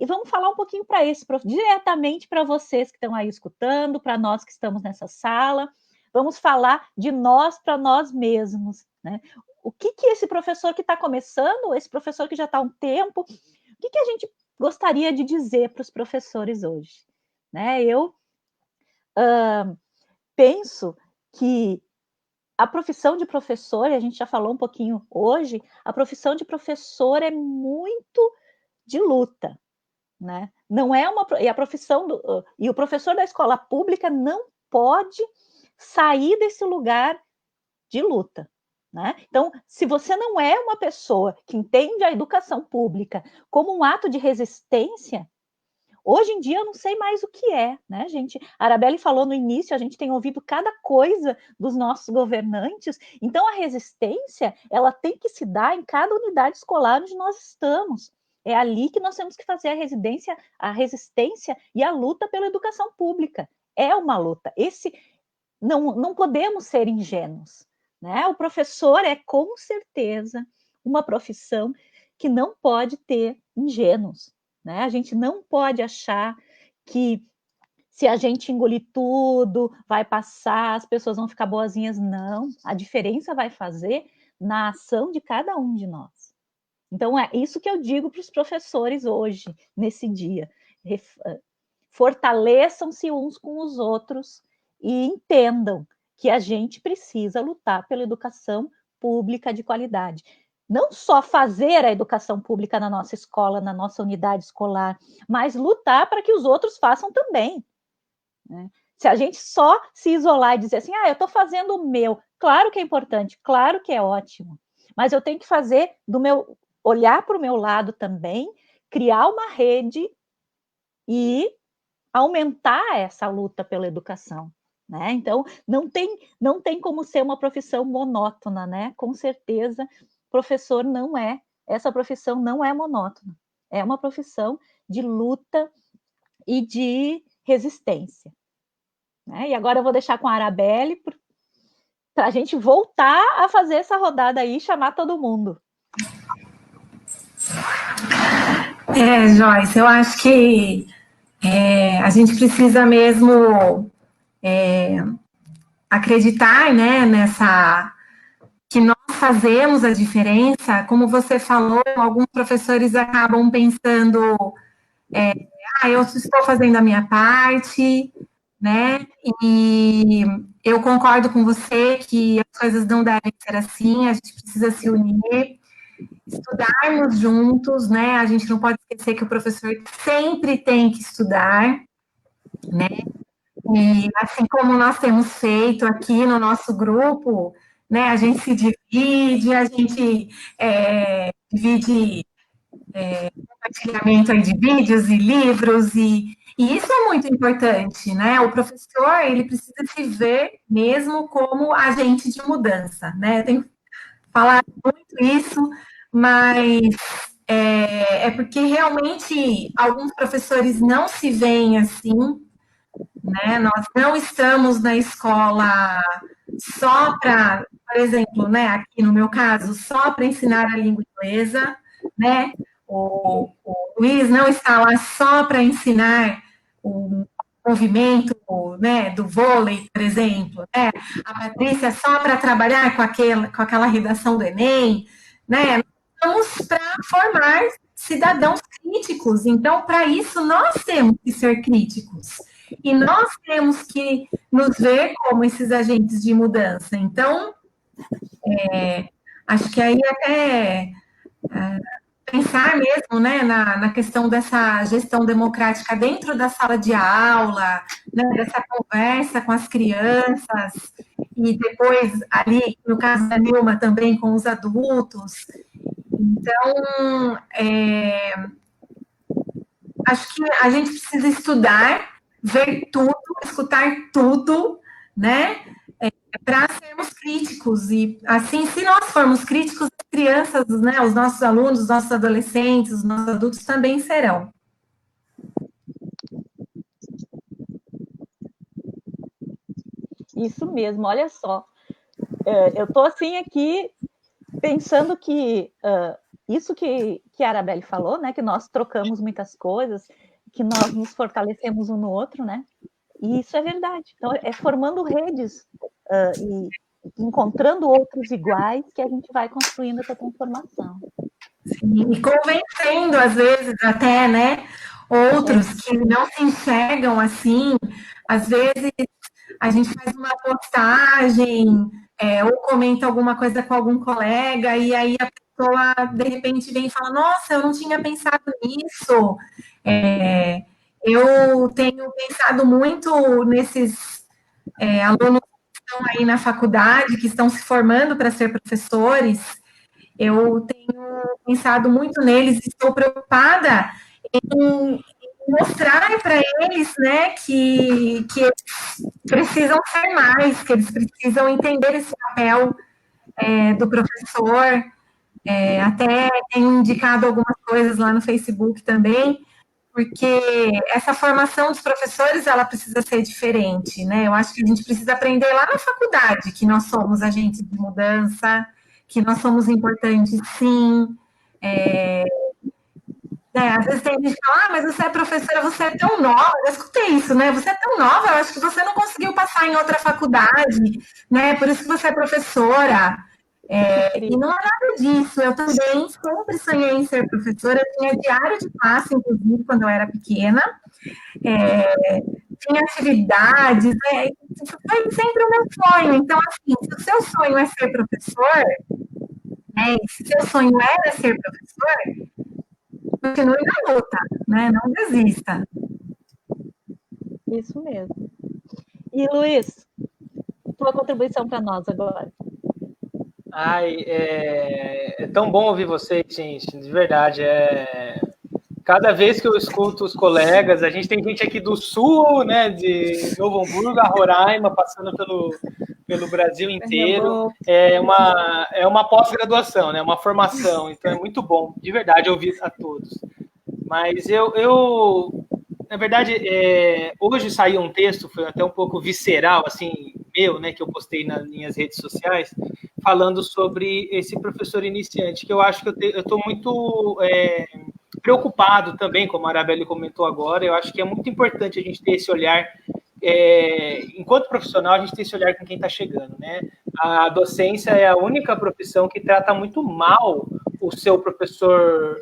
E vamos falar um pouquinho para esse, diretamente para vocês que estão aí escutando, para nós que estamos nessa sala. Vamos falar de nós para nós mesmos, né? O que esse professor que está começando, esse professor que já está há um tempo, o que a gente gostaria de dizer para os professores hoje? Né? Eu penso que a profissão de professor, e a gente já falou um pouquinho hoje, a profissão de professor é muito de luta. Né? Não é e a profissão e o professor da escola pública não pode sair desse lugar de luta, né? Então, se você não é uma pessoa que entende a educação pública como um ato de resistência, hoje em dia eu não sei mais o que é, né, gente? A Arabelle falou no início, a gente tem ouvido cada coisa dos nossos governantes, então a resistência, ela tem que se dar em cada unidade escolar onde nós estamos. É ali que nós temos que fazer a resistência e a luta pela educação pública. É uma luta. Não podemos ser ingênuos, né? O professor é, com certeza, uma profissão que não pode ter ingênuos, né? A gente não pode achar que se a gente engolir tudo, vai passar, as pessoas vão ficar boazinhas. Não. A diferença vai fazer na ação de cada um de nós. Então, é isso que eu digo para os professores hoje, nesse dia. Fortaleçam-se uns com os outros e entendam que a gente precisa lutar pela educação pública de qualidade. Não só fazer a educação pública na nossa escola, na nossa unidade escolar, mas lutar para que os outros façam também. Né? Se a gente só se isolar e dizer assim, eu estou fazendo o meu, claro que é importante, claro que é ótimo, mas eu tenho que fazer olhar para o meu lado também, criar uma rede e aumentar essa luta pela educação, né? Então, não tem como ser uma profissão monótona, né? Com certeza, professor não é, essa profissão não é monótona, é uma profissão de luta e de resistência. Né? E agora eu vou deixar com a Arabelle para a gente voltar a fazer essa rodada aí e chamar todo mundo. Joyce, eu acho que a gente precisa mesmo acreditar, né, que nós fazemos a diferença. Como você falou, alguns professores acabam pensando, eu estou fazendo a minha parte, né, e eu concordo com você que as coisas não devem ser assim, a gente precisa se unir, estudarmos juntos, né? A gente não pode esquecer que o professor sempre tem que estudar, né? E assim como nós temos feito aqui no nosso grupo, né? A gente se divide, a gente divide compartilhamento aí de vídeos e livros, e isso é muito importante, né? O professor, ele precisa se ver mesmo como agente de mudança, né? Tem que falar muito isso, mas é porque realmente alguns professores não se veem assim, né? Nós não estamos na escola só para, por exemplo, né, aqui no meu caso, só para ensinar a língua inglesa, né? O Luiz não está lá só para ensinar o movimento, né, do vôlei, por exemplo, né? A Patrícia só para trabalhar com aquela redação do Enem, né? Nós estamos para formar cidadãos críticos. Então, para isso, nós temos que ser críticos. E nós temos que nos ver como esses agentes de mudança. Então, acho que aí até pensar mesmo, né, na questão dessa gestão democrática dentro da sala de aula, né, dessa conversa com as crianças, e depois ali, no caso da Nilma, também com os adultos. Então, acho que a gente precisa estudar, ver tudo, escutar tudo, né? Para sermos críticos. E, assim, se nós formos críticos, as crianças, né, os nossos alunos, os nossos adolescentes, os nossos adultos também serão. Isso mesmo, olha só. Eu estou assim aqui pensando que isso que a Arabelle falou, né, que nós trocamos muitas coisas, que nós nos fortalecemos um no outro, né? E isso é verdade. Então, é formando redes e encontrando outros iguais que a gente vai construindo essa transformação. Sim, e convencendo, às vezes, até, né, outros que não se enxergam assim. Às vezes, a gente faz uma postagem ou comenta alguma coisa com algum colega, e aí a pessoa, de repente, vem e fala, nossa, eu não tinha pensado nisso. Eu tenho pensado muito nesses alunos que estão aí na faculdade, que estão se formando para ser professores. Eu tenho pensado muito neles, estou preocupada em mostrar para eles, né, que eles precisam ser mais, que eles precisam entender esse papel do professor. Até tenho indicado algumas coisas lá no Facebook também, porque essa formação dos professores, ela precisa ser diferente, né? Eu acho que a gente precisa aprender lá na faculdade que nós somos agentes de mudança, que nós somos importantes, sim. Às vezes tem gente que fala, mas você é professora, você é tão nova. Eu escutei isso, né? Você é tão nova, eu acho que você não conseguiu passar em outra faculdade, né? Por isso que você é professora. E não é nada disso. Eu também sempre sonhei em ser professora. Eu tinha diário de classe, inclusive, quando eu era pequena. Tinha atividades, né? Foi sempre o meu sonho. Então, assim, se o seu sonho é ser professor, né? Se o seu sonho era ser professor, continue na luta, né? Não desista. Isso mesmo. E, Luiz, tua contribuição para nós agora. Ai, é tão bom ouvir vocês, gente, de verdade. Cada vez que eu escuto os colegas, a gente tem gente aqui do Sul, né, de Novo Hamburgo, a Roraima, passando pelo Brasil inteiro. É uma pós-graduação, né, uma formação, então é muito bom, de verdade, ouvir a todos. Mas na verdade, hoje saiu um texto, foi até um pouco visceral, assim, meu, né, que eu postei nas minhas redes sociais, falando sobre esse professor iniciante, que eu acho que eu estou muito preocupado também, como a Arabelle comentou agora. Eu acho que é muito importante a gente ter esse olhar, enquanto profissional, a gente ter esse olhar com quem está chegando, né? A docência é a única profissão que trata muito mal o seu professor,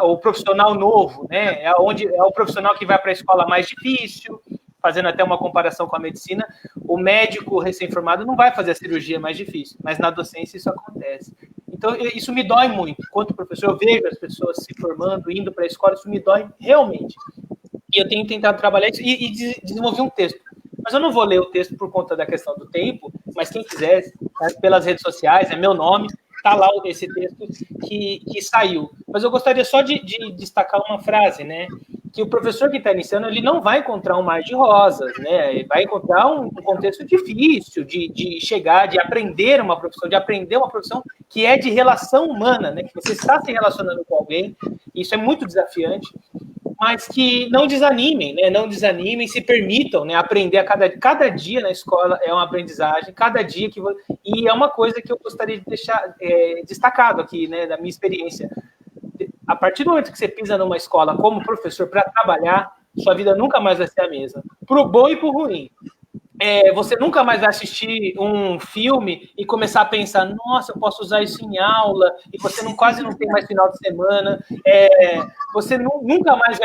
o profissional novo, né? É o profissional que vai para a escola mais difícil, fazendo até uma comparação com a medicina. O médico recém-formado não vai fazer a cirurgia mais difícil, mas na docência isso acontece. Então, isso me dói muito. Enquanto professor, eu vejo as pessoas se formando, indo para a escola, isso me dói realmente. E eu tenho tentado trabalhar isso e desenvolver um texto. Mas eu não vou ler o texto por conta da questão do tempo, mas quem quiser, pelas redes sociais, é meu nome, tá lá esse texto que saiu. Mas eu gostaria só de destacar uma frase, né? Que o professor que está iniciando, ele não vai encontrar um mar de rosas, né? Ele vai encontrar um contexto difícil de chegar, de aprender uma profissão que é de relação humana, né? Que você está se relacionando com alguém, isso é muito desafiante, mas que não desanimem, né? Não desanimem, se permitam, né? Aprender a cada dia na escola é uma aprendizagem, cada dia que e é uma coisa que eu gostaria de deixar destacado aqui, né? Da minha experiência. A partir do momento que você pisa numa escola como professor para trabalhar, sua vida nunca mais vai ser a mesma, pro bom e pro ruim. Você nunca mais vai assistir um filme e começar a pensar, nossa, eu posso usar isso em aula, e você quase não tem mais final de semana. Você nunca mais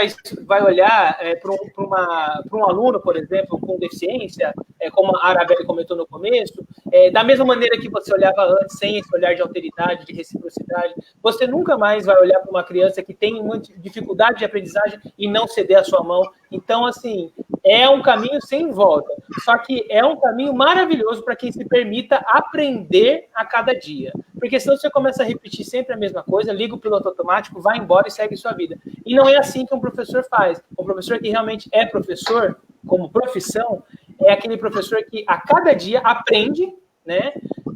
vai olhar para um aluno, por exemplo, com deficiência, como a Arabelle comentou no começo, da mesma maneira que você olhava antes, sem esse olhar de alteridade, de reciprocidade. Você nunca mais vai olhar para uma criança que tem uma dificuldade de aprendizagem e não ceder a sua mão. Então, assim, é um caminho sem volta. Só que é um caminho maravilhoso para quem se permita aprender a cada dia. Porque senão você começa a repetir sempre a mesma coisa, liga o piloto automático, vai embora e segue sua vida. E não é assim que um professor faz. Um professor que realmente é professor, como profissão, é aquele professor que a cada dia aprende, né?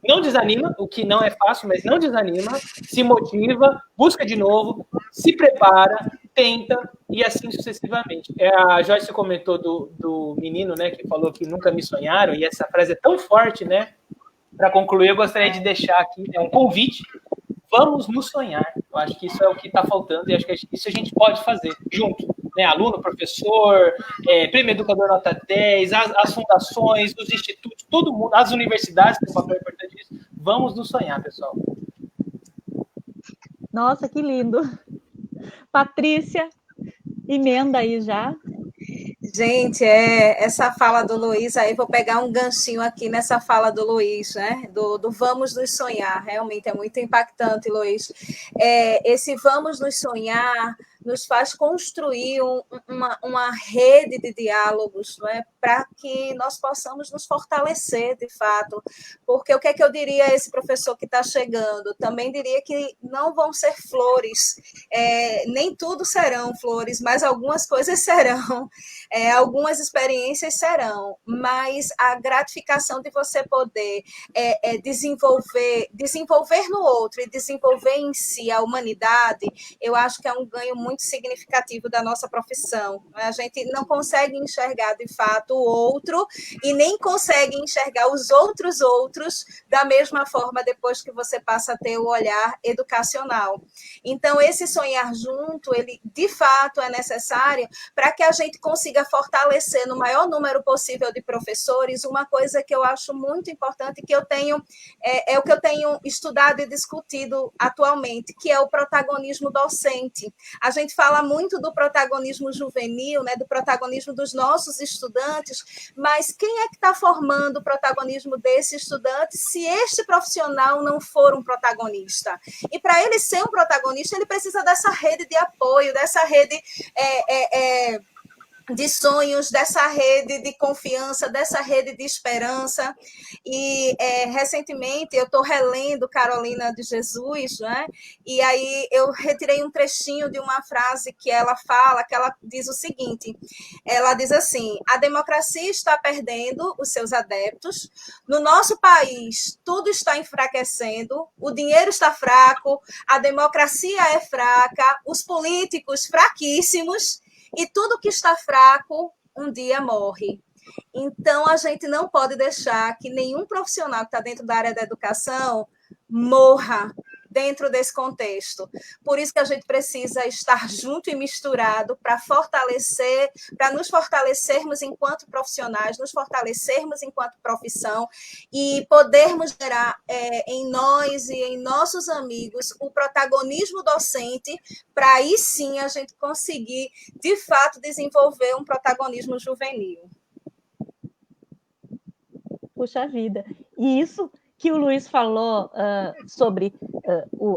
Não desanima, o que não é fácil, mas não desanima, se motiva, busca de novo, se prepara, tenta, e assim sucessivamente. A Joyce comentou do menino, né, que falou que nunca me sonharam, e essa frase é tão forte, né? Para concluir, eu gostaria de deixar aqui um convite. Vamos nos sonhar. Eu acho que isso é o que está faltando, e acho que isso a gente pode fazer junto. Né? Aluno, professor, Prêmio Educador Nota 10, as fundações, os institutos, todo mundo, as universidades, que tem um papel importante nisso. Vamos nos sonhar, pessoal. Nossa, que lindo. Patrícia, emenda aí já. Gente, essa fala do Luiz, aí vou pegar um ganchinho aqui nessa fala do Luiz, né? Do vamos nos sonhar, realmente é muito impactante, Luiz. Esse vamos nos sonhar nos faz construir uma rede de diálogos, não é? Para que nós possamos nos fortalecer, de fato. Porque o que é que eu diria a esse professor que está chegando? Também diria que não vão ser flores, nem tudo serão flores, mas algumas coisas serão, algumas experiências serão, mas a gratificação de você poder desenvolver no outro e desenvolver em si a humanidade, eu acho que é um ganho muito significativo da nossa profissão. A gente não consegue enxergar, de fato, o outro e nem consegue enxergar os outros da mesma forma depois que você passa a ter o olhar educacional. Então, esse sonhar junto, ele, de fato, é necessário para que a gente consiga fortalecer no maior número possível de professores uma coisa que eu acho muito importante, que eu tenho, é o que eu tenho estudado e discutido atualmente, que é o protagonismo docente. A gente fala muito do protagonismo juvenil, né, do protagonismo dos nossos estudantes, mas quem é que está formando o protagonismo desse estudante se este profissional não for um protagonista? E para ele ser um protagonista, ele precisa dessa rede de apoio, dessa rede de sonhos, dessa rede de confiança, dessa rede de esperança. E recentemente eu estou relendo Carolina de Jesus, né? E aí eu retirei um trechinho de uma frase que ela fala, que ela diz o seguinte, ela diz assim: a democracia está perdendo os seus adeptos, no nosso país tudo está enfraquecendo, o dinheiro está fraco, a democracia é fraca, os políticos fraquíssimos, e tudo que está fraco, um dia morre. Então, a gente não pode deixar que nenhum profissional que está dentro da área da educação morra dentro desse contexto. Por isso que a gente precisa estar junto e misturado para fortalecer, para nos fortalecermos enquanto profissionais, nos fortalecermos enquanto profissão e podermos gerar em nós e em nossos amigos o protagonismo docente, para aí sim a gente conseguir, de fato, desenvolver um protagonismo juvenil. Puxa vida. E isso que o Luiz falou sobre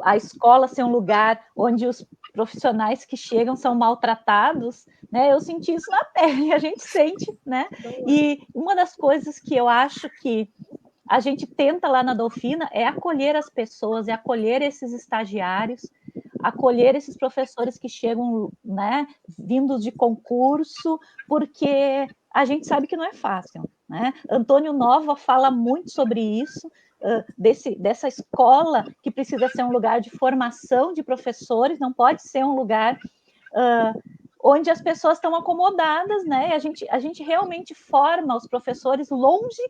a escola ser um lugar onde os profissionais que chegam são maltratados, né? Eu senti isso na pele, a gente sente, né? E uma das coisas que eu acho que a gente tenta lá na Dolfina é acolher as pessoas, é acolher esses estagiários, acolher esses professores que chegam, né, vindos de concurso, porque a gente sabe que não é fácil, né? Antônio Nova fala muito sobre isso, dessa escola que precisa ser um lugar de formação de professores, não pode ser um lugar onde as pessoas estão acomodadas, né? A gente realmente forma os professores longe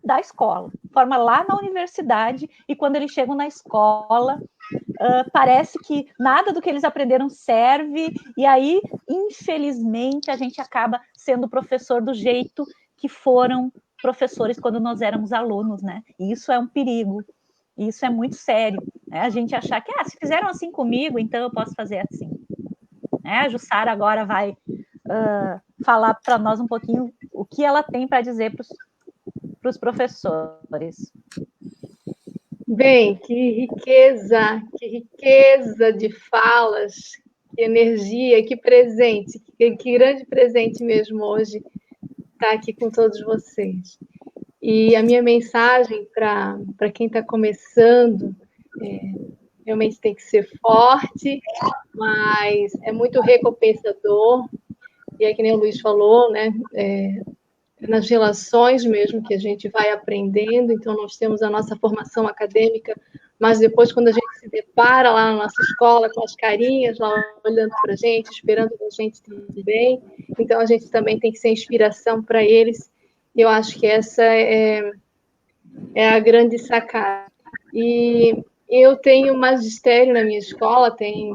da escola, forma lá na universidade, e quando eles chegam na escola, parece que nada do que eles aprenderam serve, e aí, infelizmente, a gente acaba sendo professor do jeito que foram professores quando nós éramos alunos, né? E isso é um perigo, isso é muito sério, né? A gente achar que, se fizeram assim comigo, então eu posso fazer assim. A Jussara agora vai falar para nós um pouquinho o que ela tem para dizer para os professores. Bem, que riqueza de falas, que energia, que presente, que grande presente mesmo hoje estar aqui com todos vocês. E a minha mensagem para quem está começando realmente tem que ser forte, mas é muito recompensador, e é que nem o Luiz falou, né? Nas relações mesmo que a gente vai aprendendo, então nós temos a nossa formação acadêmica, mas depois quando a gente se depara lá na nossa escola com as carinhas lá olhando para a gente, esperando que a gente também, então a gente também tem que ser inspiração para eles, e eu acho que essa é a grande sacada. E eu tenho magistério na minha escola, tem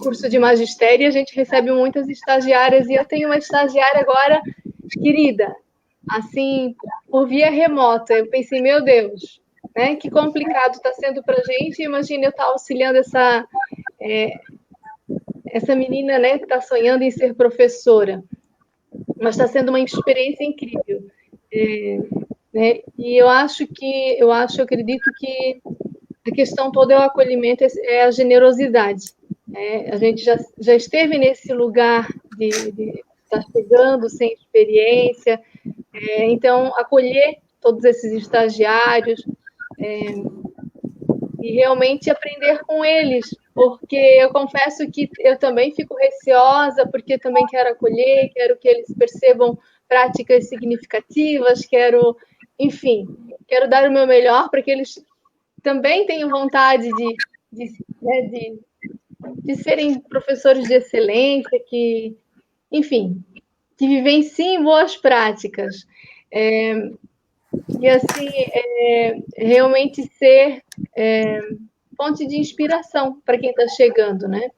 curso de magistério, e a gente recebe muitas estagiárias, e eu tenho uma estagiária agora, querida, assim, por via remota. Eu pensei, meu Deus, né, que complicado está sendo para a gente. Imagina eu estar auxiliando essa menina, né, que está sonhando em ser professora, mas está sendo uma experiência incrível. Né, e eu acredito que a questão toda é o acolhimento, é a generosidade. A gente já esteve nesse lugar de estar chegando sem experiência, então acolher todos esses estagiários e realmente aprender com eles, porque eu confesso que eu também fico receosa, porque também quero acolher, quero que eles percebam práticas significativas, quero dar o meu melhor para que eles também tenham vontade de serem professores de excelência, que vivenciem boas práticas. E assim, realmente ser fonte de inspiração para quem está chegando, né?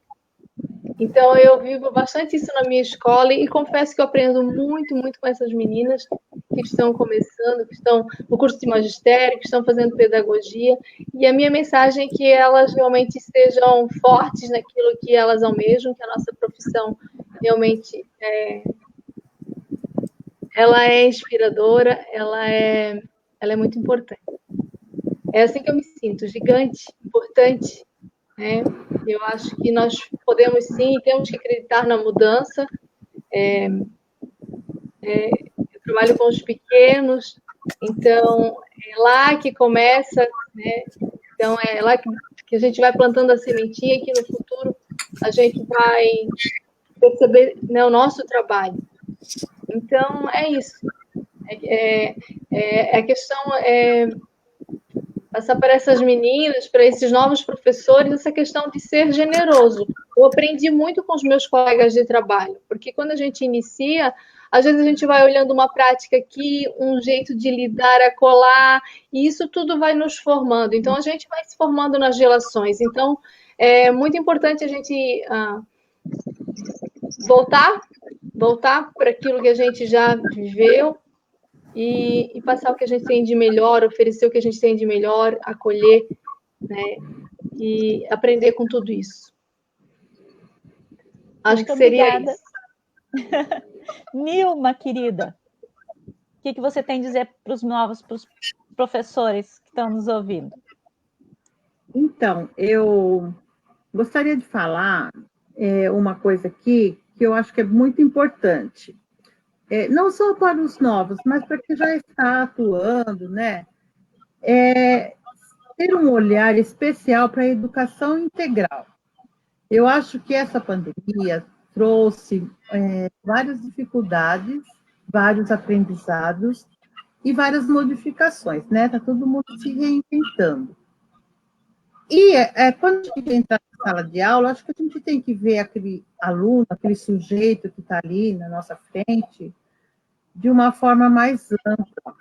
Então, eu vivo bastante isso na minha escola e confesso que eu aprendo muito, muito com essas meninas que estão começando, que estão no curso de magistério, que estão fazendo pedagogia, e a minha mensagem é que elas realmente sejam fortes naquilo que elas almejam, que a nossa profissão realmente ela é inspiradora, ela é muito importante. É assim que eu me sinto, gigante, importante, né? Eu acho que nós podemos sim, temos que acreditar na mudança. Eu trabalho com os pequenos, então é lá que começa, né? Então é lá que a gente vai plantando a sementinha, que no futuro a gente vai perceber, né, o nosso trabalho. Então é isso. A questão é passar para essas meninas, para esses novos professores, essa questão de ser generoso. Eu aprendi muito com os meus colegas de trabalho, porque quando a gente inicia, às vezes a gente vai olhando uma prática aqui, um jeito de lidar, acolá, e isso tudo vai nos formando. Então, a gente vai se formando nas relações. Então, é muito importante a gente voltar para aquilo que a gente já viveu, e passar o que a gente tem de melhor, oferecer o que a gente tem de melhor, acolher, né? E aprender com tudo isso. Acho Muito que seria obrigada. Isso. Nilma, querida, o que você tem a dizer para os professores que estão nos ouvindo? Então, eu gostaria de falar uma coisa aqui que eu acho que é muito importante. Não só para os novos, mas para quem já está atuando, né? é ter um olhar especial para a educação integral. Eu acho que essa pandemia trouxe várias dificuldades, vários aprendizados e várias modificações, né? Está todo mundo se reinventando. E quando a gente entra na sala de aula, acho que a gente tem que ver aquele aluno, aquele sujeito que está ali na nossa frente, de uma forma mais ampla,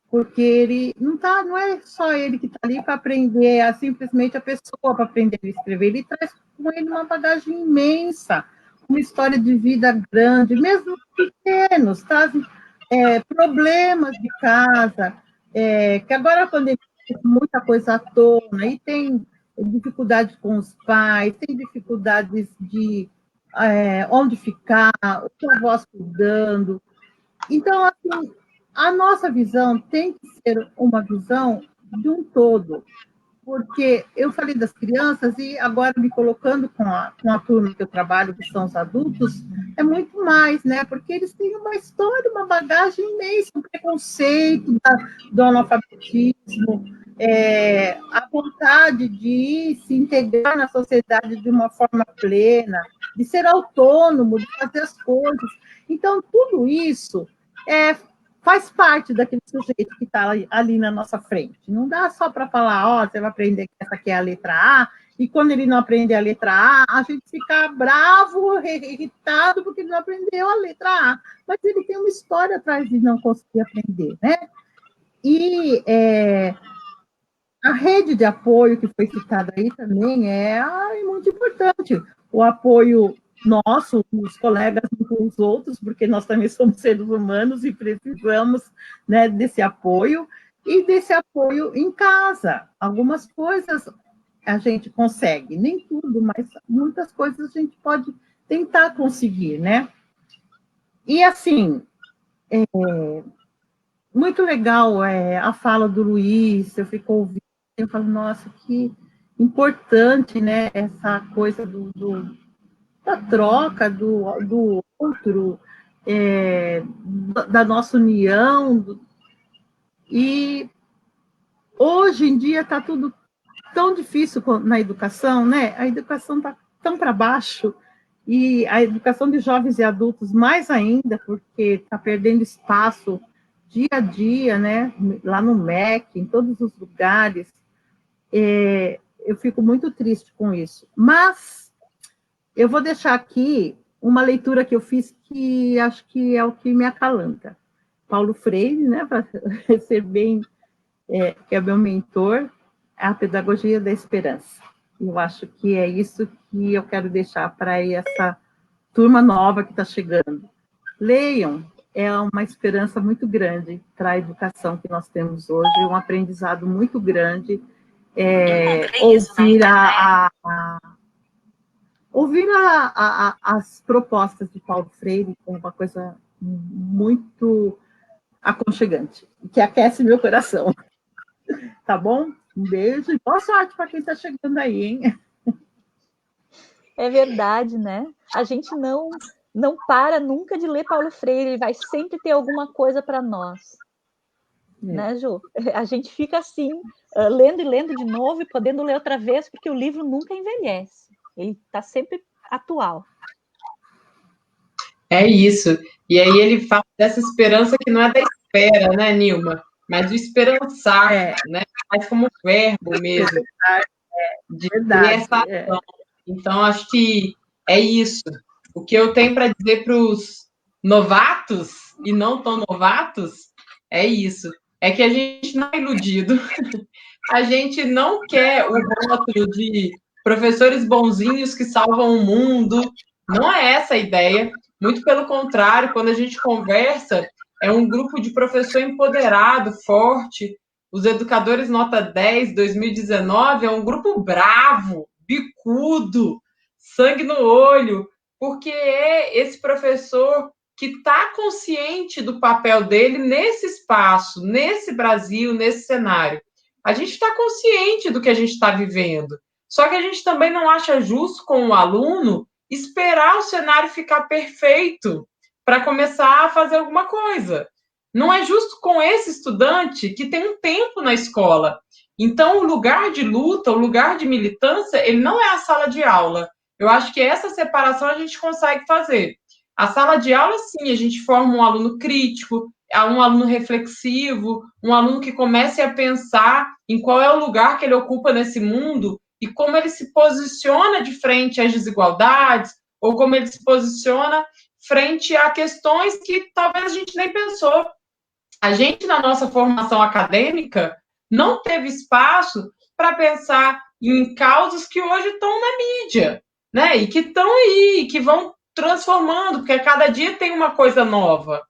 porque ele não é só ele que está ali para aprender, simplesmente a pessoa para aprender a escrever, ele traz com ele uma bagagem imensa, uma história de vida grande, mesmo pequenos, trazem problemas de casa, que agora a pandemia tem muita coisa à tona, e tem dificuldades com os pais, tem dificuldades de onde ficar, os avós cuidando. Então, assim, a nossa visão tem que ser uma visão de um todo, porque eu falei das crianças e agora me colocando com a turma que eu trabalho, que são os adultos, é muito mais, né? Porque eles têm uma história, uma bagagem imensa, um preconceito do analfabetismo, a vontade de se integrar na sociedade de uma forma plena, de ser autônomo, de fazer as coisas. Então, tudo isso faz parte daquele sujeito que está ali na nossa frente. Não dá só para falar, você vai aprender que essa aqui é a letra A, e quando ele não aprender a letra A, a gente fica bravo, irritado, porque ele não aprendeu a letra A. Mas ele tem uma história atrás de não conseguir aprender, né? E a rede de apoio que foi citada aí também é muito importante. O apoio nosso, os colegas uns com os outros, porque nós também somos seres humanos e precisamos, né, desse apoio, e desse apoio em casa. Algumas coisas a gente consegue, nem tudo, mas muitas coisas a gente pode tentar conseguir, né? E, assim, muito legal a fala do Luiz, eu fico ouvindo, eu falo, nossa, que importante, né, essa coisa da troca do outro, da nossa união, e hoje em dia está tudo tão difícil na educação, né? A educação está tão para baixo, e a educação de jovens e adultos mais ainda, porque está perdendo espaço dia a dia, né? Lá no MEC, em todos os lugares. Eu fico muito triste com isso. Mas eu vou deixar aqui uma leitura que eu fiz que acho que é o que me acalanta. Paulo Freire, né, para ser bem, que é meu mentor, a Pedagogia da Esperança. Eu acho que é isso que eu quero deixar para essa turma nova que está chegando. Leiam, é uma esperança muito grande para a educação que nós temos hoje, um aprendizado muito grande, ouvir as propostas de Paulo Freire é uma coisa muito aconchegante, que aquece meu coração. Tá bom? Um beijo e boa sorte para quem está chegando aí, hein? É verdade, né? A gente não para nunca de ler Paulo Freire, ele vai sempre ter alguma coisa para nós. Né, Ju? A gente fica assim, lendo e lendo de novo e podendo ler outra vez, porque o livro nunca envelhece. Ele está sempre atual. É isso. E aí ele fala dessa esperança que não é da espera, né, Nilma? Mas do esperançar, né? Mas como verbo mesmo. De ter essa ação. Então, acho que é isso. O que eu tenho para dizer para os novatos e não tão novatos é isso. É que a gente não é iludido. A gente não quer o rótulo de professores bonzinhos que salvam o mundo. Não é essa a ideia. Muito pelo contrário, quando a gente conversa, é um grupo de professor empoderado, forte. Os educadores nota 10, 2019, é um grupo bravo, bicudo, sangue no olho, porque é esse professor que está consciente do papel dele nesse espaço, nesse Brasil, nesse cenário. A gente está consciente do que a gente está vivendo, só que a gente também não acha justo com o aluno esperar o cenário ficar perfeito para começar a fazer alguma coisa. não é justo com esse estudante que tem um tempo na escola. Então, o lugar de luta, o lugar de militância, ele não é a sala de aula. Eu acho que essa separação a gente consegue fazer. A sala de aula, sim, a gente forma um aluno crítico, um aluno reflexivo, um aluno que comece a pensar em qual é o lugar que ele ocupa nesse mundo e como ele se posiciona de frente às desigualdades, ou como ele se posiciona frente a questões que talvez a gente nem pensou. A gente, na nossa formação acadêmica, não teve espaço para pensar em causas que hoje estão na mídia, né? E que estão aí, que vão transformando, porque a cada dia tem uma coisa nova.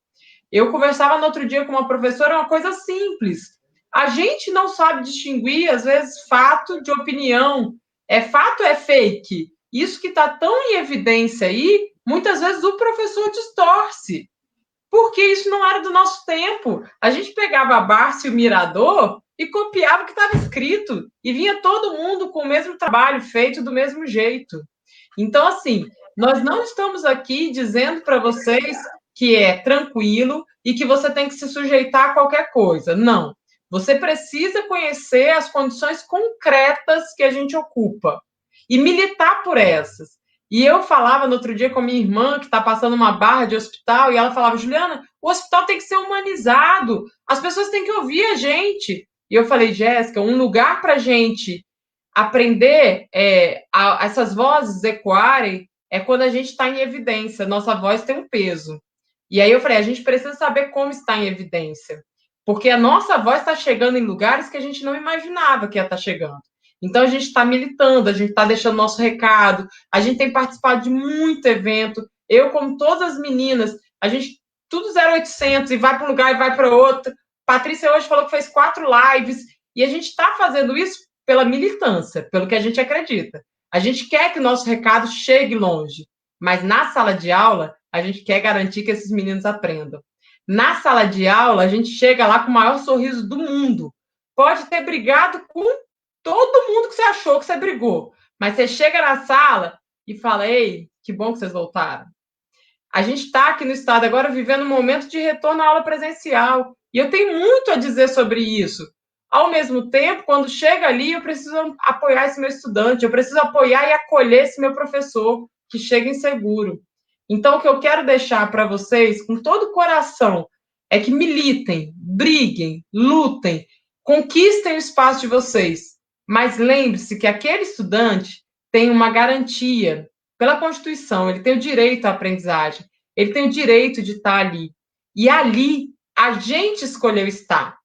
Eu conversava no outro dia com uma professora, uma coisa simples. A gente não sabe distinguir, às vezes, fato de opinião. É fato, é fake. Isso que está tão em evidência aí, muitas vezes o professor distorce. Porque isso não era do nosso tempo. A gente pegava a Barça e o Mirador e copiava o que estava escrito. E vinha todo mundo com o mesmo trabalho feito do mesmo jeito. Então, assim, nós não estamos aqui dizendo para vocês que é tranquilo e que você tem que se sujeitar a qualquer coisa. Não. Você precisa conhecer as condições concretas que a gente ocupa e militar por essas. E eu falava no outro dia com a minha irmã, que está passando uma barra de hospital, e ela falava, Juliana, o hospital tem que ser humanizado, as pessoas têm que ouvir a gente. E eu falei, Jéssica, um lugar para a gente aprender essas vozes ecoarem é quando a gente está em evidência, nossa voz tem um peso. E aí eu falei, a gente precisa saber como está em evidência, porque a nossa voz está chegando em lugares que a gente não imaginava que ia estar chegando. Então, a gente está militando, a gente está deixando nosso recado, a gente tem participado de muito evento. Eu, como todas as meninas, a gente, tudo 0800, e vai para um lugar e vai para outro. Patrícia hoje falou que fez 4 lives, e a gente está fazendo isso pela militância, pelo que a gente acredita. A gente quer que o nosso recado chegue longe, mas na sala de aula, a gente quer garantir que esses meninos aprendam. Na sala de aula, a gente chega lá com o maior sorriso do mundo. Pode ter brigado com todo mundo que você achou que você brigou. Mas você chega na sala e fala, ei, que bom que vocês voltaram. A gente está aqui no estado agora vivendo um momento de retorno à aula presencial. E eu tenho muito a dizer sobre isso. Ao mesmo tempo, quando chega ali, eu preciso apoiar esse meu estudante, eu preciso apoiar e acolher esse meu professor, que chega inseguro. Então, o que eu quero deixar para vocês, com todo o coração, é que militem, briguem, lutem, conquistem o espaço de vocês. Mas lembre-se que aquele estudante tem uma garantia pela Constituição, ele tem o direito à aprendizagem, ele tem o direito de estar ali. E ali, a gente escolheu estar.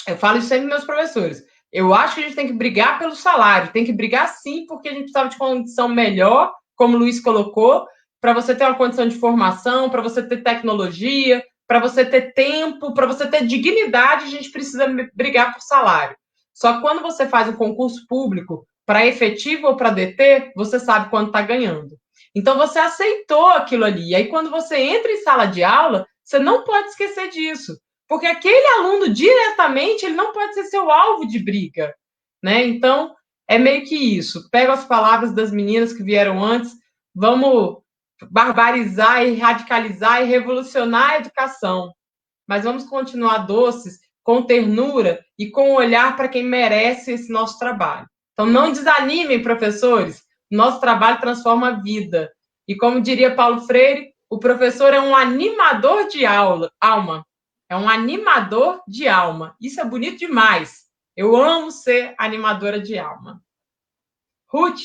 Eu falo isso sempre para meus professores. Eu acho que a gente tem que brigar pelo salário, tem que brigar sim, porque a gente precisava de condição melhor, como o Luiz colocou, para você ter uma condição de formação, para você ter tecnologia, para você ter tempo, para você ter dignidade, a gente precisa brigar por salário. Só que quando você faz um concurso público para efetivo ou para DT, você sabe quanto está ganhando. Então, você aceitou aquilo ali. E aí, quando você entra em sala de aula, você não pode esquecer disso. Porque aquele aluno, diretamente, ele não pode ser seu alvo de briga. Né? Então, é meio que isso. Pego as palavras das meninas que vieram antes, vamos barbarizar e radicalizar e revolucionar a educação. Mas vamos continuar doces, com ternura e com olhar para quem merece esse nosso trabalho. Então, não desanimem, professores. Nosso trabalho transforma a vida. E como diria Paulo Freire, o professor é um animador de alma. É um animador de alma. Isso é bonito demais. Eu amo ser animadora de alma. Ruth,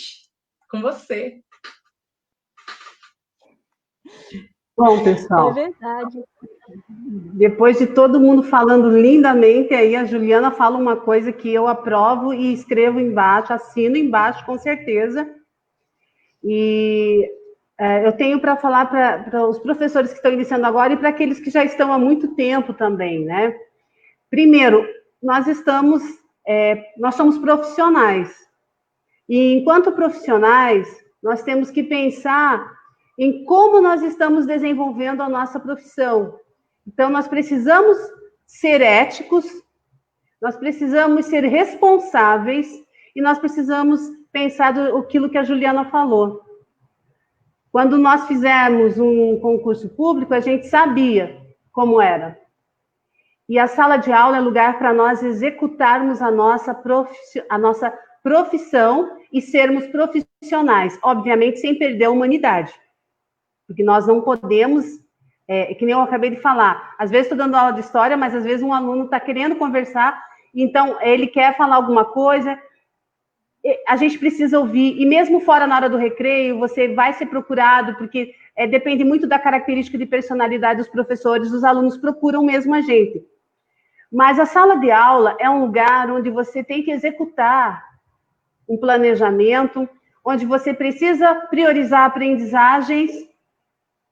com você. Bom, pessoal. É verdade. Depois de todo mundo falando lindamente, aí a Juliana fala uma coisa que eu aprovo e escrevo embaixo, assino embaixo, com certeza. E eu tenho para falar para os professores que estão iniciando agora e para aqueles que já estão há muito tempo também, né? Primeiro, nós somos profissionais. E enquanto profissionais, nós temos que pensar em como nós estamos desenvolvendo a nossa profissão. Então, nós precisamos ser éticos, nós precisamos ser responsáveis e nós precisamos pensar aquilo que a Juliana falou. Quando nós fizemos um concurso público, a gente sabia como era. E a sala de aula é lugar para nós executarmos a nossa profissão e sermos profissionais, obviamente sem perder a humanidade. Porque nós não podemos, que nem eu acabei de falar, às vezes estou dando aula de história, mas às vezes um aluno está querendo conversar, então ele quer falar alguma coisa, a gente precisa ouvir, e mesmo fora na hora do recreio, você vai ser procurado, porque depende muito da característica de personalidade dos professores, os alunos procuram mesmo a gente. Mas a sala de aula é um lugar onde você tem que executar um planejamento, onde você precisa priorizar aprendizagens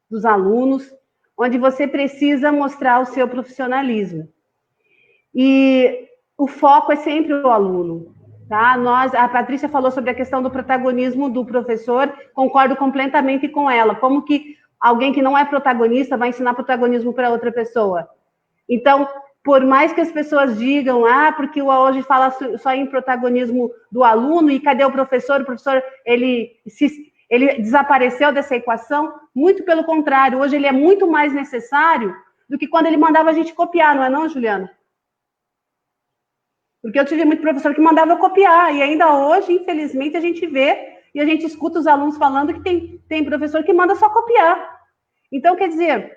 dos alunos, onde você precisa mostrar o seu profissionalismo. E o foco é sempre o aluno. Tá? A Patrícia falou sobre a questão do protagonismo do professor, concordo completamente com ela. Como que alguém que não é protagonista vai ensinar protagonismo para outra pessoa? Então, por mais que as pessoas digam, porque o hoje fala só em protagonismo do aluno, e cadê o professor? O professor, ele desapareceu dessa equação, muito pelo contrário, hoje ele é muito mais necessário do que quando ele mandava a gente copiar, não é não, Juliana? Porque eu tive muito professor que mandava eu copiar, e ainda hoje, infelizmente, a gente vê e a gente escuta os alunos falando que tem professor que manda só copiar. Então, quer dizer,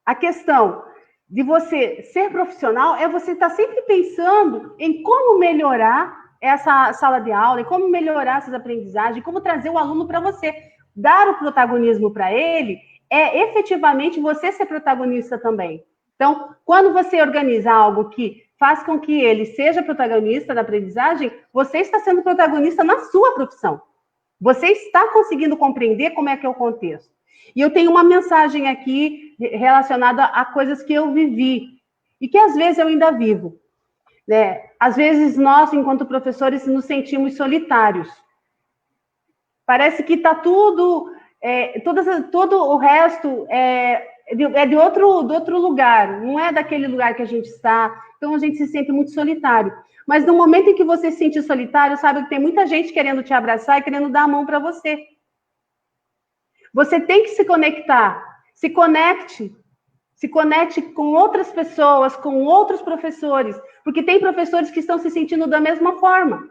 a questão de você ser profissional é você estar sempre pensando em como melhorar essa sala de aula, em como melhorar essas aprendizagens, como trazer o aluno para você. Dar o protagonismo para ele é efetivamente você ser protagonista também. Então, quando você organiza algo que faz com que ele seja protagonista da aprendizagem, você está sendo protagonista na sua profissão. Você está conseguindo compreender como é que é o contexto. E eu tenho uma mensagem aqui relacionada a coisas que eu vivi e que às vezes eu ainda vivo. Né? Às vezes nós, enquanto professores, nos sentimos solitários. Parece que está tudo, todo o resto de outro lugar, não é daquele lugar que a gente está, então a gente se sente muito solitário. Mas no momento em que você se sente solitário, sabe que tem muita gente querendo te abraçar e querendo dar a mão para você. Você tem que se conectar, se conecte com outras pessoas, com outros professores, porque tem professores que estão se sentindo da mesma forma.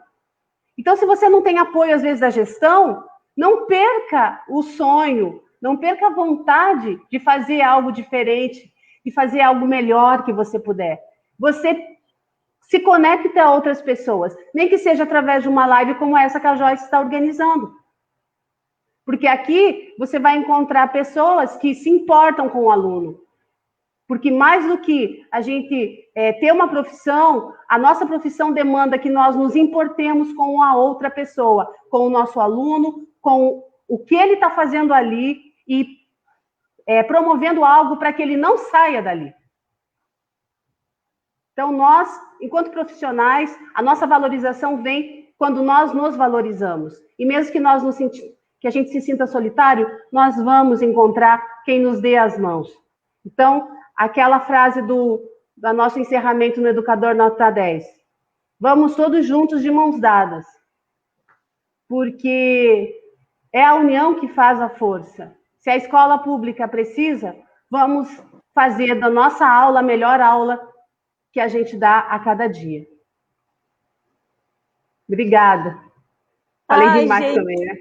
Então, se você não tem apoio, às vezes, da gestão, não perca o sonho, não perca a vontade de fazer algo diferente, de fazer algo melhor que você puder. Você se conecta a outras pessoas, nem que seja através de uma live como essa que a Joyce está organizando. Porque aqui você vai encontrar pessoas que se importam com o aluno. Porque mais do que a gente ter uma profissão, a nossa profissão demanda que nós nos importemos com a outra pessoa, com o nosso aluno, com o que ele está fazendo ali e promovendo algo para que ele não saia dali. Então, nós, enquanto profissionais, a nossa valorização vem quando nós nos valorizamos. E mesmo que nós que a gente se sinta solitário, nós vamos encontrar quem nos dê as mãos. Então, aquela frase do nosso encerramento no Educador Nota 10. Vamos todos juntos de mãos dadas. Porque é a união que faz a força. Se a escola pública precisa, vamos fazer da nossa aula a melhor aula que a gente dá a cada dia. Obrigada. Falei demais, gente, também, né?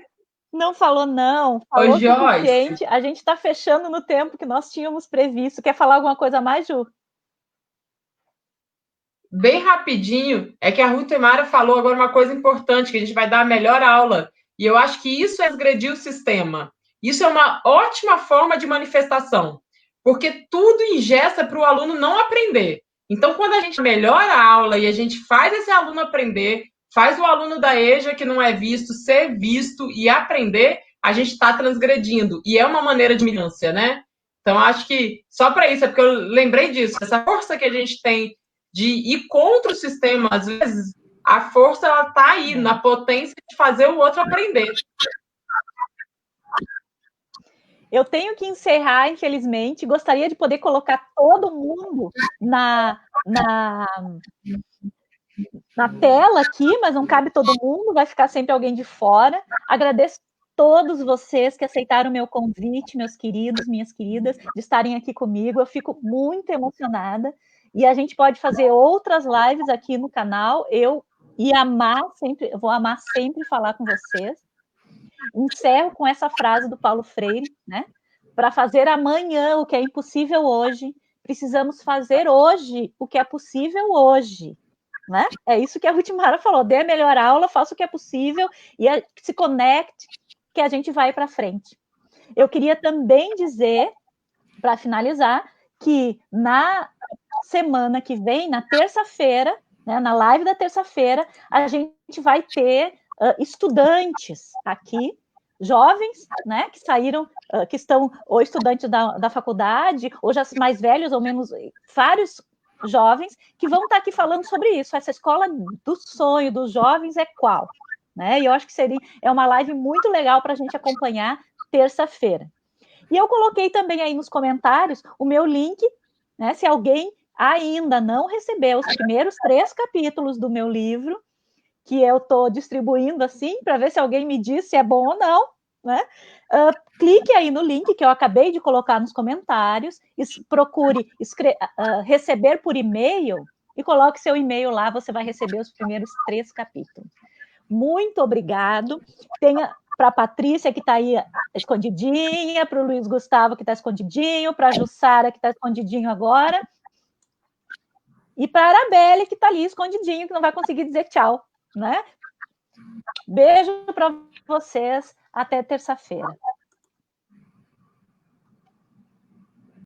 Não falou, não. Falou o suficiente. A gente está fechando no tempo que nós tínhamos previsto. Quer falar alguma coisa a mais, Ju? Bem rapidinho, é que a Ruth Mara falou agora uma coisa importante, que a gente vai dar a melhor aula. E eu acho que isso é agredir o sistema. Isso é uma ótima forma de manifestação, porque tudo engessa para o aluno não aprender. Então, quando a gente melhora a aula e a gente faz esse aluno aprender, faz o aluno da EJA, que não é visto, ser visto e aprender, a gente está transgredindo. E é uma maneira de militância, né? Então, acho que só para isso, é porque eu lembrei disso, essa força que a gente tem de ir contra o sistema, às vezes, a força está aí, na potência de fazer o outro aprender. Eu tenho que encerrar, infelizmente. Gostaria de poder colocar todo mundo na tela aqui, mas não cabe todo mundo, vai ficar sempre alguém de fora. Agradeço todos vocês que aceitaram o meu convite, meus queridos, minhas queridas, de estarem aqui comigo. Eu fico muito emocionada. E a gente pode fazer outras lives aqui no canal. Eu vou amar sempre falar com vocês. Encerro com essa frase do Paulo Freire, né? Para fazer amanhã o que é impossível hoje, precisamos fazer hoje o que é possível hoje. Né? É isso que a Ruth Mara falou, dê a melhor aula, faça o que é possível e se conecte, que a gente vai para frente. Eu queria também dizer, para finalizar, que na semana que vem, na terça-feira, né, na live da terça-feira, a gente vai ter estudantes aqui, jovens, né, que saíram, que estão ou estudantes da faculdade, ou já mais velhos ou menos, vários jovens que vão estar aqui falando sobre isso. Essa escola do sonho dos jovens é qual? Né? E eu acho que é uma live muito legal para a gente acompanhar terça-feira. E eu coloquei também aí nos comentários o meu link, né? Se alguém ainda não recebeu os primeiros 3 capítulos do meu livro, que eu estou distribuindo assim, para ver se alguém me diz se é bom ou não, né? Clique aí no link que eu acabei de colocar nos comentários, procure receber por e-mail e coloque seu e-mail lá, você vai receber os primeiros 3 capítulos. Muito obrigado. Para a Patrícia, que está aí escondidinha, para o Luiz Gustavo, que está escondidinho, para a Jussara, que está escondidinho agora, e para a Arabelle, que está ali escondidinho, que não vai conseguir dizer tchau, né? Beijo para vocês, até terça-feira.